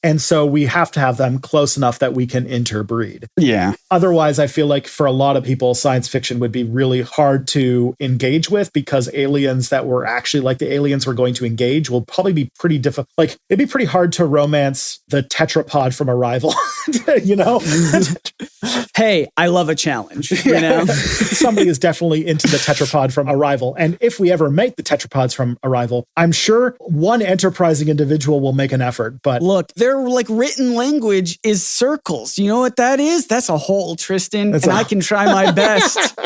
And so we have to have them close enough that we can interbreed. Yeah. Otherwise, I feel like for a lot of people, science fiction would be really hard to engage with, because aliens that were actually like the aliens we're going to engage will probably be pretty difficult. It'd be pretty hard to romance the tetrapod from Arrival, Hey, I love a challenge, Somebody is definitely into the tetrapod from Arrival. And if we ever make the tetrapods from Arrival, I'm sure one enterprising individual will make an effort. But look, their written language is circles. You know what that is? That's a hole, Tristan. I can try my best.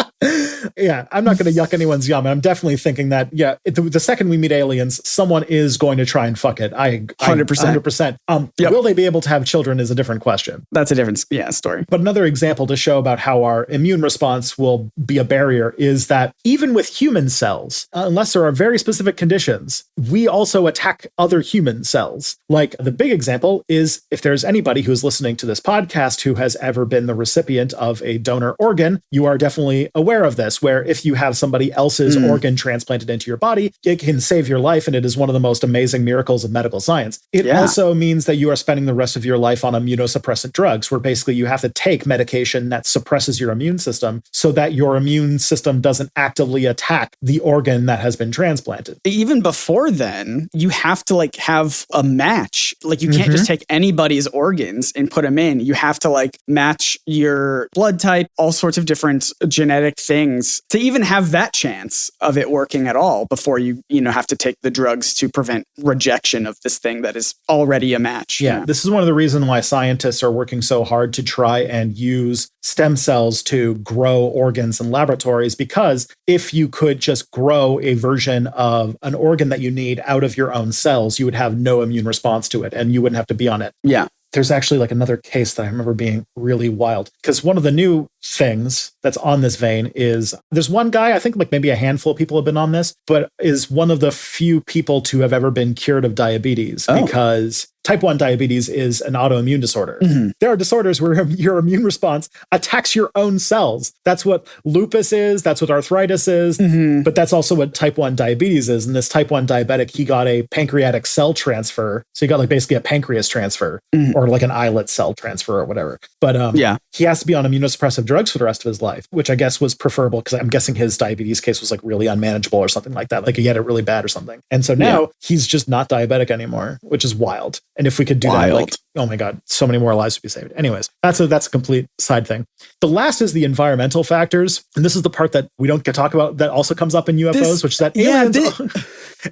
Yeah, I'm not going to yuck anyone's yum. I'm definitely thinking that, yeah, the second we meet aliens, someone is going to try and fuck it. 100%. Will they be able to have children is a different question. That's a different story. But another example to show about how our immune response will be a barrier is that even with human cells, unless there are very specific conditions, we also attack other human cells. Like the big example is if there's anybody who's listening to this podcast who has ever been the recipient of a donor organ, you are definitely aware of this, where if you have somebody else's organ transplanted into your body, it can save your life, and it is one of the most amazing miracles of medical science. It also means that you are spending the rest of your life on immunosuppressant drugs, where basically you have to take medication that suppresses your immune system so that your immune system doesn't actively attack the organ that has been transplanted. Even before then, you have to like have a match. Like you can't just take anybody's organs and put them in. You have to like match your blood type, all sorts of different genetic things to even have that chance of it working at all before you have to take the drugs to prevent rejection of this thing that is already a match. Yeah. This is one of the reasons why scientists are working so hard to try and use stem cells to grow organs in laboratories, because if you could just grow a version of an organ that you need out of your own cells, you would have no immune response to it and you wouldn't have to be on it. Yeah. There's actually like another case that I remember being really wild, because one of the new things that's on this vein is there's one guy, I think like maybe a handful of people have been on this, but is one of the few people to have ever been cured of diabetes, because type 1 diabetes is an autoimmune disorder. There are disorders where your immune response attacks your own cells. That's what lupus is. That's what arthritis is. But that's also what type 1 diabetes is. And this type 1 diabetic, he got a pancreatic cell transfer. So he got like basically a pancreas transfer or like an islet cell transfer or whatever. But he has to be on immunosuppressive drugs for the rest of his life, which I guess was preferable because I'm guessing his diabetes case was like really unmanageable or something like that. Like he had it really bad or something. And so now he's just not diabetic anymore, which is wild. And if we could do that, like, oh my God, so many more lives would be saved. Anyways, that's a complete side thing. The last is the environmental factors. And this is the part that we don't get to talk about that also comes up in UFOs, which is that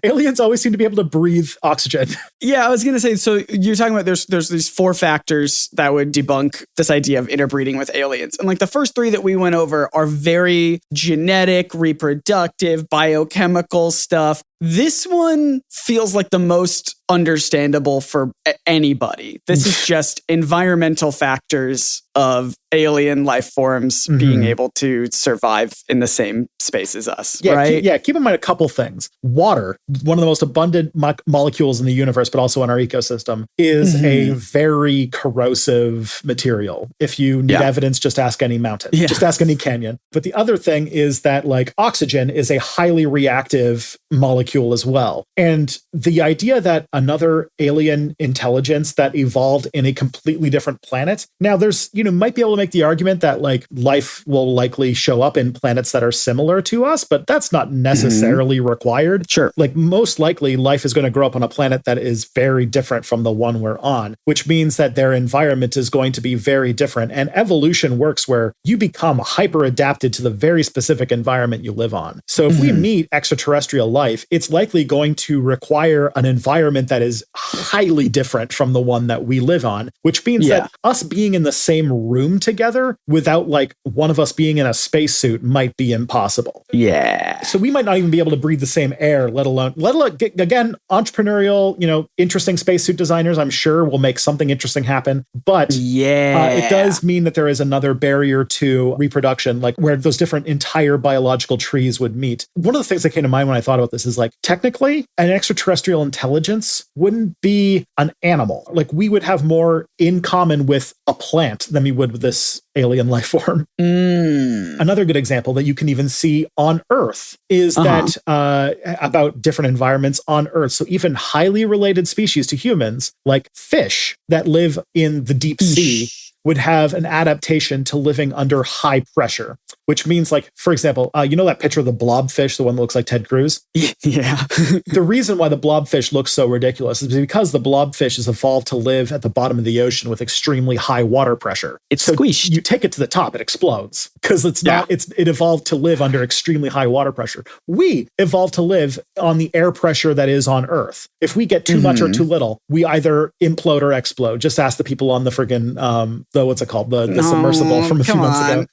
aliens always seem to be able to breathe oxygen. Yeah, I was going to say, so you're talking about there's these 4 factors that would debunk this idea of interbreeding with aliens. And like the first 3 that we went over are very genetic, reproductive, biochemical stuff. This one feels like the most understandable for anybody. This is just environmental factors of alien life forms being able to survive in the same space as us, right? Keep in mind a couple things. Water, one of the most abundant molecules in the universe, but also in our ecosystem, is a very corrosive material. If you need evidence, just ask any mountain. Just ask any canyon. But the other thing is that like oxygen is a highly reactive molecule as well. And the idea that another alien intelligence that evolved in a completely different planet. Now there's, might be able to make the argument that like life will likely show up in planets that are similar to us, but that's not necessarily required. Sure. Like most likely life is going to grow up on a planet that is very different from the one we're on, which means that their environment is going to be very different. And evolution works where you become hyper adapted to the very specific environment you live on. So if we meet extraterrestrial life, it's likely going to require an environment that is highly different from the one that we live on, which means that us being in the same room together without like one of us being in a spacesuit might be impossible. Yeah. So we might not even be able to breathe the same air, let alone again, entrepreneurial, interesting spacesuit designers, I'm sure will make something interesting happen. But it does mean that there is another barrier to reproduction, like where those different entire biological trees would meet. One of the things that came to mind when I thought about this is like, technically, an extraterrestrial intelligence wouldn't be an animal. Like we would have more in common with a plant than we would with this alien life form. Another good example that you can even see on Earth is that about different environments on Earth. So even highly related species to humans, like fish that live in the deep sea, would have an adaptation to living under high pressure, which means like, for example, that picture of the blobfish, the one that looks like Ted Cruz? Yeah. The reason why the blobfish looks so ridiculous is because the blobfish has evolved to live at the bottom of the ocean with extremely high water pressure. It's squished. You take it to the top, it explodes because it evolved to live under extremely high water pressure. We evolved to live on the air pressure that is on Earth. If we get too much or too little, we either implode or explode. Just ask the people on the friggin' what's it called? The submersible from a few months ago.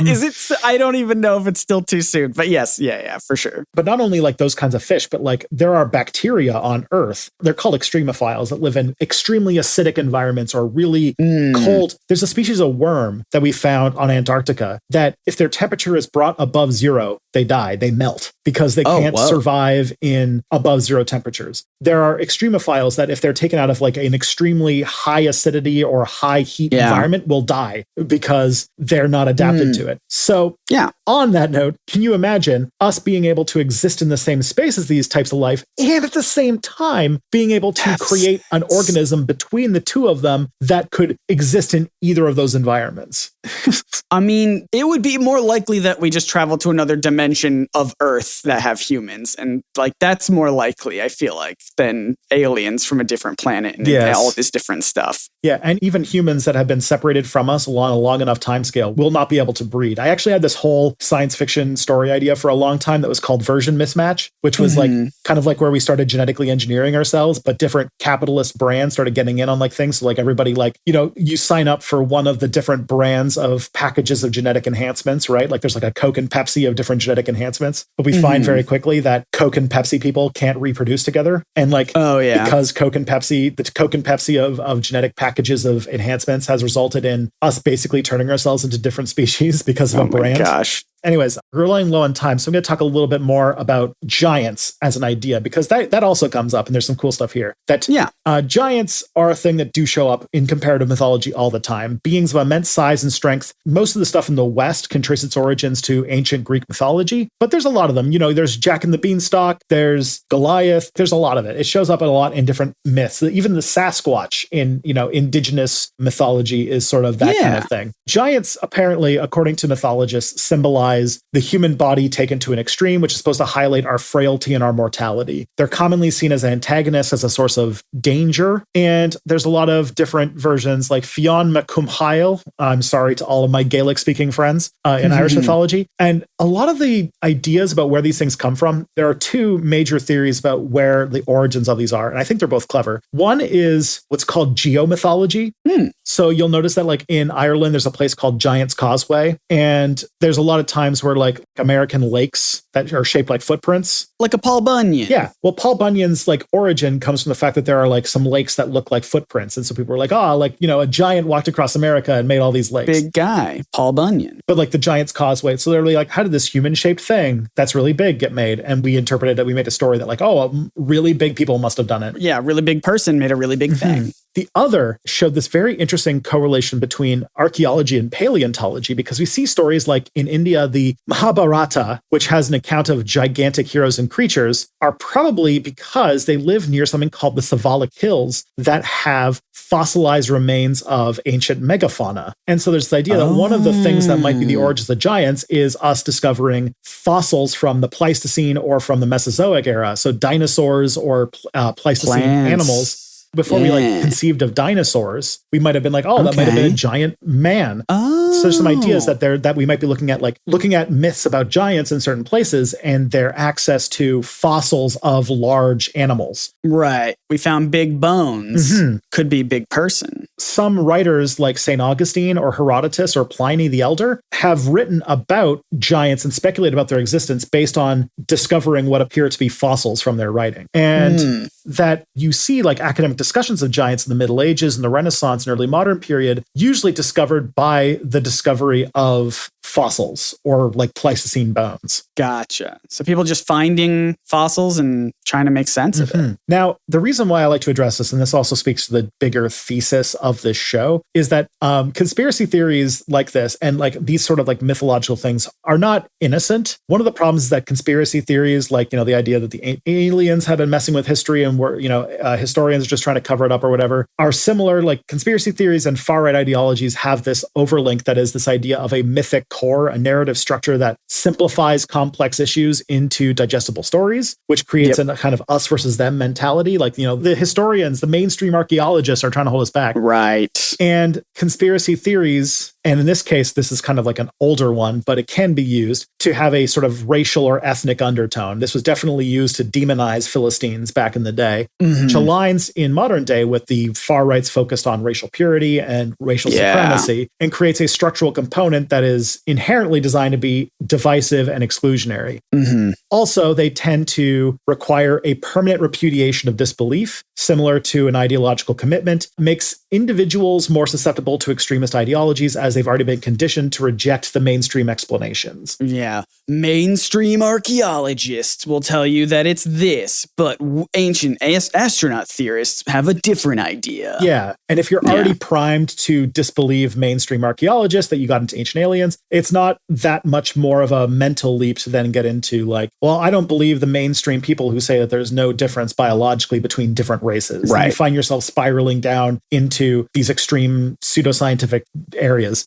Is it? I don't even know if it's still too soon, but yes, yeah, for sure. But not only like those kinds of fish, but like there are bacteria on Earth. They're called extremophiles that live in extremely acidic environments or really cold. There's a species of worm that we found on Antarctica that if their temperature is brought above zero, they die, they melt because they can't survive in above zero temperatures. There are extremophiles that if they're taken out of like an extremely high acidity or high heat environment will die because they're not adapted to it. So on that note, can you imagine us being able to exist in the same space as these types of life and at the same time being able to create an organism between the two of them that could exist in either of those environments? I mean, it would be more likely that we just travel to another dimension of Earth that have humans. And like, that's more likely, I feel like, than aliens from a different planet and all this different stuff. Yeah, and even humans that have been separated from us along a long enough time scale will not be able to breed. I actually had this whole science fiction story idea for a long time that was called version mismatch, which was like kind of like where we started genetically engineering ourselves, but different capitalist brands started getting in on like things. So like everybody like, you know, you sign up for one of the different brands of packages of genetic enhancements, right? Like there's like a Coke and Pepsi of different genetic enhancements, but we find very quickly that Coke and Pepsi people can't reproduce together. And like, because the Coke and Pepsi of genetic packages of enhancements has resulted in us basically turning ourselves into different species because of a brand. Gosh. Anyways, we're running low on time, so I'm going to talk a little bit more about giants as an idea, because that also comes up, and there's some cool stuff here. Giants are a thing that do show up in comparative mythology all the time. Beings of immense size and strength. Most of the stuff in the West can trace its origins to ancient Greek mythology, but there's a lot of them. You know, there's Jack and the Beanstalk, there's Goliath, there's a lot of it. It shows up a lot in different myths. Even the Sasquatch in, you know, indigenous mythology is sort of that kind of thing. Giants, apparently, according to mythologists, symbolize the human body taken to an extreme, which is supposed to highlight our frailty and our mortality. They're commonly seen as antagonists, as a source of danger. And there's a lot of different versions like Fionn MacCumhail. I'm sorry to all of my Gaelic speaking friends in Irish mythology. And a lot of the ideas about where these things come from, there are two major theories about where the origins of these are. And I think they're both clever. One is what's called geomythology. So you'll notice that like in Ireland, there's a place called Giant's Causeway. And there's a lot of times where like American lakes that are shaped like footprints. Like a Paul Bunyan. Yeah. Well, Paul Bunyan's like origin comes from the fact that there are like some lakes that look like footprints. And so people were like, like, you know, a giant walked across America and made all these lakes. Big guy, Paul Bunyan. But like the Giant's Causeway. So they're really like, how did this human shaped thing that's really big get made? And we interpreted it. We made a story that like, really big people must have done it. Yeah. A really big person made a really big thing. The other showed this very interesting correlation between archaeology and paleontology, because we see stories like in India, the Mahabharata, which has an account of gigantic heroes and creatures, are probably because they live near something called the Savalik Hills that have fossilized remains of ancient megafauna. And so there's this idea that one of the things that might be the origins of giants is us discovering fossils from the Pleistocene or from the Mesozoic era. So dinosaurs or Pleistocene animals. Before we like conceived of dinosaurs, we might have been like, that might have been a giant man. So there's some ideas that we might be looking at myths about giants in certain places and their access to fossils of large animals. Right. We found big bones. Could be big person. Some writers like St. Augustine or Herodotus or Pliny the Elder have written about giants and speculated about their existence based on discovering what appear to be fossils from their writing. And that you see like academic discussions of giants in the Middle Ages and the Renaissance and early modern period, usually discovered by the discovery of fossils or like Pleistocene bones. Gotcha. So people just finding fossils and trying to make sense of it. Now, the reason why I like to address this, and this also speaks to the bigger thesis of this show, is that conspiracy theories like this and like these sort of like mythological things are not innocent. One of the problems is that conspiracy theories, like, you know, the idea that the aliens have been messing with history and we're, you know, historians are just trying to cover it up or whatever, are similar. Like conspiracy theories and far-right ideologies have this overlink that is this idea of a mythic core, a narrative structure that simplifies complex issues into digestible stories, which creates a kind of us versus them mentality. Like, you know, the historians, the mainstream archaeologists are trying to hold us back. Right. And conspiracy theories and in this case, this is kind of like an older one, but it can be used to have a sort of racial or ethnic undertone. This was definitely used to demonize Philistines back in the day, which aligns in modern day with the far right's focused on racial purity and racial supremacy, and creates a structural component that is inherently designed to be divisive and exclusionary. Also, they tend to require a permanent repudiation of disbelief, similar to an ideological commitment, makes individuals more susceptible to extremist ideologies as they've already been conditioned to reject the mainstream explanations. Yeah. Mainstream archaeologists will tell you that it's this, but ancient astronaut theorists have a different idea. Yeah. And if you're already primed to disbelieve mainstream archaeologists that you got into ancient aliens, it's not that much more of a mental leap to then get into like, well, I don't believe the mainstream people who say that there's no difference biologically between different races. Right. And you find yourself spiraling down into these extreme pseudoscientific areas.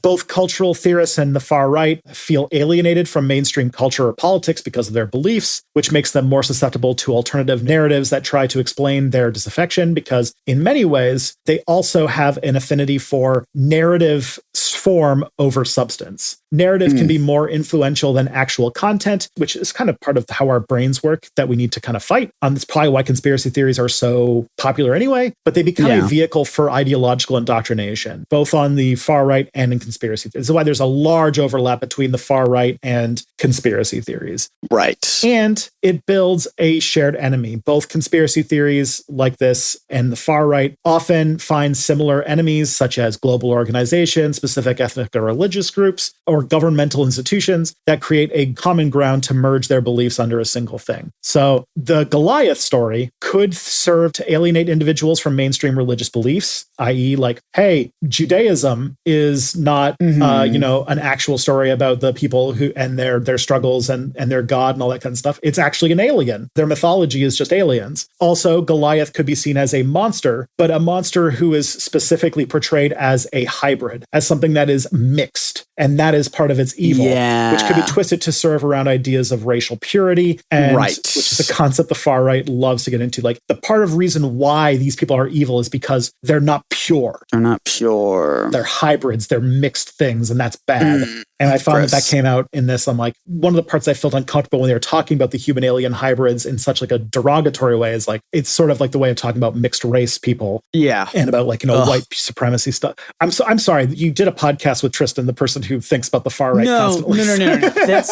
Both cultural theorists and the far right feel alienated from mainstream culture or politics because of their beliefs, which makes them more susceptible to alternative narratives that try to explain their disaffection, because in many ways, they also have an affinity for narrative form over substance. Narrative can be more influential than actual content, which is kind of part of how our brains work that we need to kind of fight. That's probably why conspiracy theories are so popular anyway, but they become a vehicle for ideological indoctrination, both on the far right and in conspiracy theories. This is why there's a large overlap between the far right and conspiracy theories. Right. And it builds a shared enemy. Both conspiracy theories like this and the far right often find similar enemies, such as global organizations, specific ethnic or religious groups, or governmental institutions that create a common ground to merge their beliefs under a single thing. So the Goliath story could serve to alienate individuals from mainstream religious beliefs, i.e. like, hey, Judaism is not, an actual story about the people who and their struggles and their God and all that kind of stuff. It's actually an alien. Their mythology is just aliens. Also, Goliath could be seen as a monster, but a monster who is specifically portrayed as a hybrid, as something that is mixed. And that is part of its evil, which could be twisted to serve around ideas of racial purity, and which is a concept the far right loves to get into. Like, the part of reason why these people are evil is because they're not pure. They're not pure. They're hybrids. They're mixed things, and that's bad. And I found that came out in this. I'm like, one of the parts I felt uncomfortable when they were talking about the human alien hybrids in such like a derogatory way is like, it's sort of like the way of talking about mixed race people. Yeah. And about like, white supremacy stuff. I'm sorry. You did a podcast with Tristan, the person who thinks about the far right constantly. No. That's,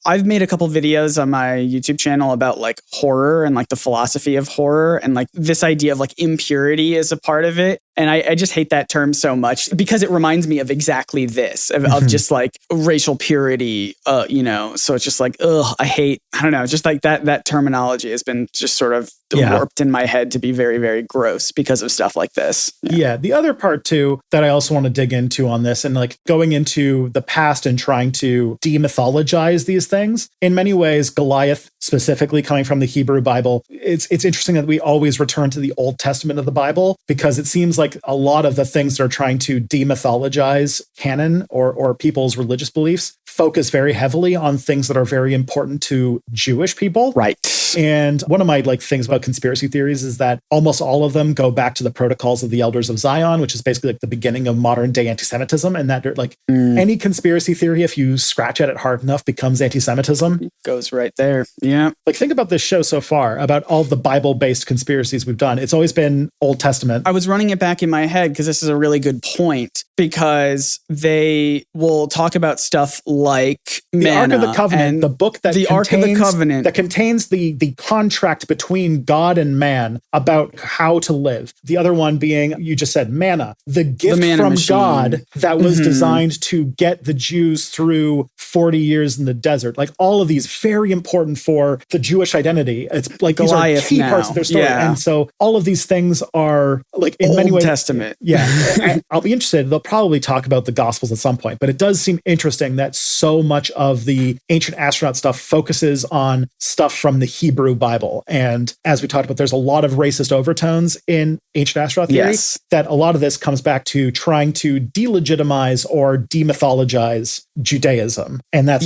I've made a couple videos on my YouTube channel about like horror and like the philosophy of horror, and like this idea of like impurity is a part of it. And I just hate that term so much because it reminds me of exactly this, of just like racial purity, so it's just like, I don't know, just like that terminology has been just sort of warped in my head to be very, very gross because of stuff like this. Yeah. The other part too, that I also want to dig into on this, and like going into the past and trying to demythologize these things, in many ways, Goliath, specifically coming from the Hebrew Bible, it's interesting that we always return to the Old Testament of the Bible, because it seems like a lot of the things that are trying to demythologize canon or people's religious beliefs focus very heavily on things that are very important to Jewish people. Right. And one of my like things about conspiracy theories is that almost all of them go back to the Protocols of the Elders of Zion, which is basically like the beginning of modern day anti-Semitism. And that like any conspiracy theory, if you scratch at it hard enough, becomes anti-Semitism. It goes right there. Yeah. Like, think about this show so far, about all the Bible-based conspiracies we've done. It's always been Old Testament. I was running it back in my head because this is a really good point, because they will talk about stuff like the Ark of the manna Covenant, and the book that the Ark of the Covenant that contains the contract between God and man about how to live. The other one being, you just said, manna, the gift from machine. God that was designed to get the Jews through 40 years in the desert. Like, all of these very important for the Jewish identity. It's like Goliath, these are key parts of their story. Yeah. And so all of these things are like in Old many ways. Testament. Yeah. I'll be interested. They'll probably talk about the Gospels at some point, but it does seem interesting that so much of the ancient astronaut stuff focuses on stuff from the Hebrew Bible. And as we talked about, there's a lot of racist overtones in ancient astronaut theory, that a lot of this comes back to trying to delegitimize or demythologize Judaism. And that's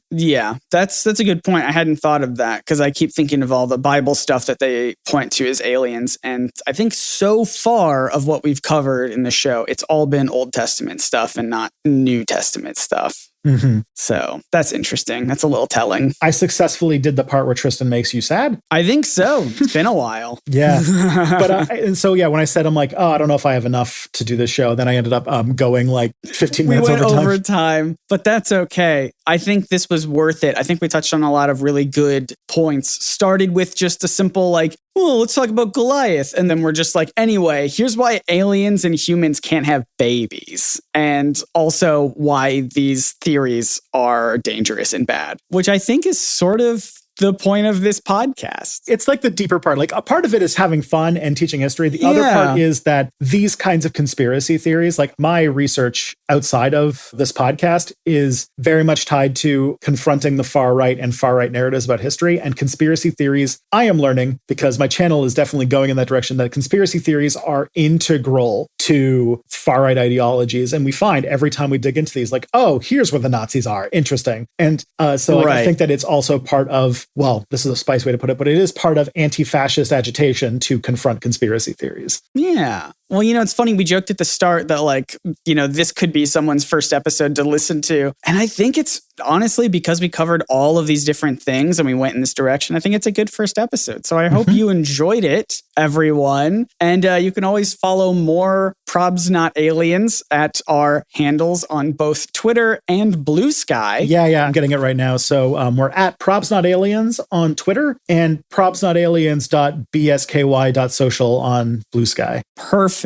yeah, that's a good point. I hadn't thought of that because I keep thinking of all the Bible stuff that they point to as aliens. And I think so far of what we've covered in the show, it's all been Old Testament stuff and not New Testament stuff. Mm-hmm. So that's interesting. That's a little telling. I successfully did the part where Tristan makes you sad. I think so. It's been a while. Yeah. But and so, yeah, when I said, I'm like, oh, I don't know if I have enough to do this show, then I ended up going like 15 minutes over time. But that's okay. I think this was worth it. I think we touched on a lot of really good points. Started with just a simple like, oh, let's talk about Goliath. And then we're just like, anyway, here's why aliens and humans can't have babies. And also why these theories are dangerous and bad, which I think is sort of the point of this podcast. It's like the deeper part. Like a part of it is having fun and teaching history. The other part is that these kinds of conspiracy theories, like my research outside of this podcast is very much tied to confronting the far right and far right narratives about history and conspiracy theories. I am learning, because my channel is definitely going in that direction, that conspiracy theories are integral to far right ideologies. And we find every time we dig into these, like, oh, here's where the Nazis are. Interesting. And so I think that it's also part of, well, this is a spice way to put it, but it is part of anti-fascist agitation to confront conspiracy theories. Yeah. Well, it's funny. We joked at the start that like, this could be someone's first episode to listen to. And I think it's honestly because we covered all of these different things and we went in this direction. I think it's a good first episode. So I hope you enjoyed it, everyone. And you can always follow more Probs Not Aliens at our handles on both Twitter and Blue Sky. Yeah, I'm getting it right now. So we're at Probs Not Aliens on Twitter and probsnotaliens.bsky.social on Blue Sky. Perfect.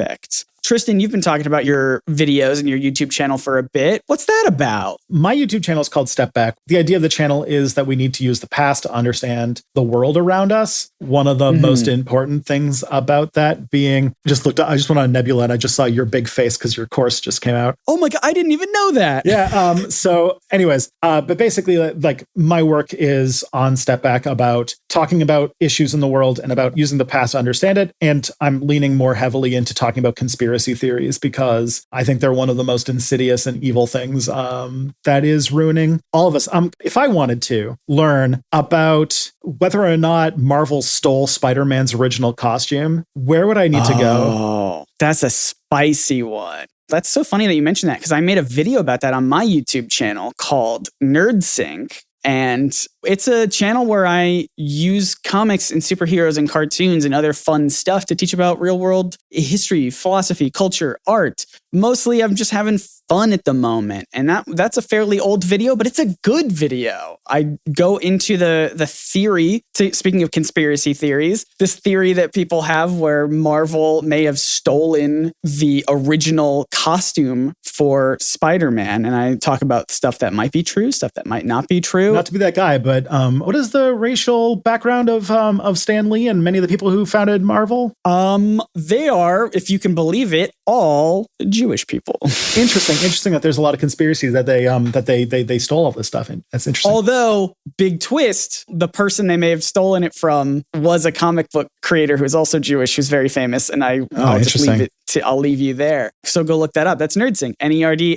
Tristan, you've been talking about your videos and your YouTube channel for a bit. What's that about? My YouTube channel is called Step Back. The idea of the channel is that we need to use the past to understand the world around us. One of the most important things about that being, I just went on Nebula and I just saw your big face because your course just came out. Oh my God, I didn't even know that. Yeah. So anyways, but basically like my work is on Step Back about talking about issues in the world and about using the past to understand it. And I'm leaning more heavily into talking about conspiracy theories because I think they're one of the most insidious and evil things that is ruining all of us. If I wanted to learn about whether or not Marvel stole Spider-Man's original costume, where would I need to go? Oh, that's a spicy one. That's so funny that you mentioned that because I made a video about that on my YouTube channel called Nerdsync. And it's a channel where I use comics and superheroes and cartoons and other fun stuff to teach about real world history, philosophy, culture, art. Mostly I'm just having fun at the moment. And that's a fairly old video, but it's a good video. I go into the theory, speaking of conspiracy theories, this theory that people have where Marvel may have stolen the original costume for Spider-Man. And I talk about stuff that might be true, stuff that might not be true. Not to be that guy, but what is the racial background of Stan Lee and many of the people who founded Marvel? They are, if you can believe it, all Jewish people. Interesting that there's a lot of conspiracies that they stole all this stuff. And that's interesting. Although, big twist, the person they may have stolen it from was a comic book creator who is also Jewish, who's very famous. And I'll leave you there. So go look that up. That's Nerdsync, Nerdsync.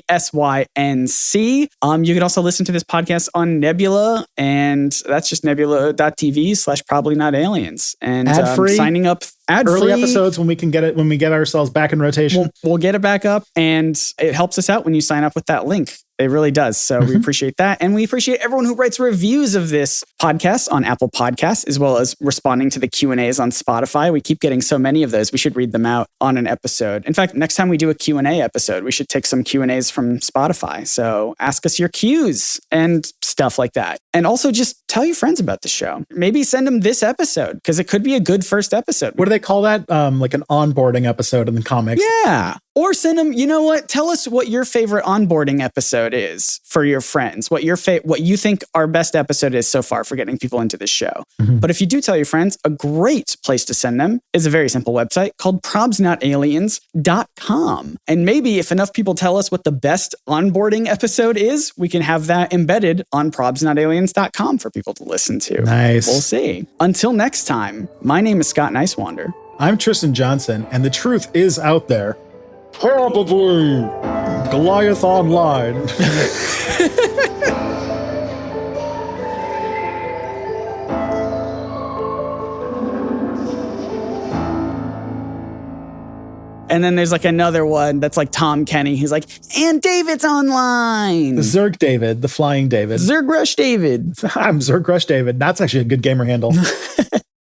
You can also listen to this podcast on Nebula, and that's just nebula.tv/probably-not-aliens. And ad-free, signing up ad-free. Early episodes when we get ourselves back in rotation. We'll get it back up, and it helps us out when you sign up with that link. It really does. So we appreciate that. And we appreciate everyone who writes reviews of this podcast on Apple Podcasts, as well as responding to the Q&As on Spotify. We keep getting so many of those. We should read them out on an episode. In fact, next time we do a Q&A episode, we should take some Q&As from Spotify. So ask us your Qs and stuff like that. And also just tell your friends about the show. Maybe send them this episode because it could be a good first episode. What do they call that? Like an onboarding episode in the comics. Yeah. Or send them, you know what? Tell us what your favorite onboarding episode is for your friends. What you think our best episode is so far for getting people into this show. Mm-hmm. But if you do tell your friends, a great place to send them is a very simple website called probsnotaliens.com. And maybe if enough people tell us what the best onboarding episode is, we can have that embedded on probsnotaliens.com for people to listen to. Nice. We'll see. Until next time, my name is Scott Nicewander. I'm Tristan Johnson, and the truth is out there. Probably Goliath Online. And then there's like another one that's like Tom Kenny. He's like, and David's online. The Zerg David, the Flying David. Zerg Rush David. I'm Zerg Rush David. That's actually a good gamer handle.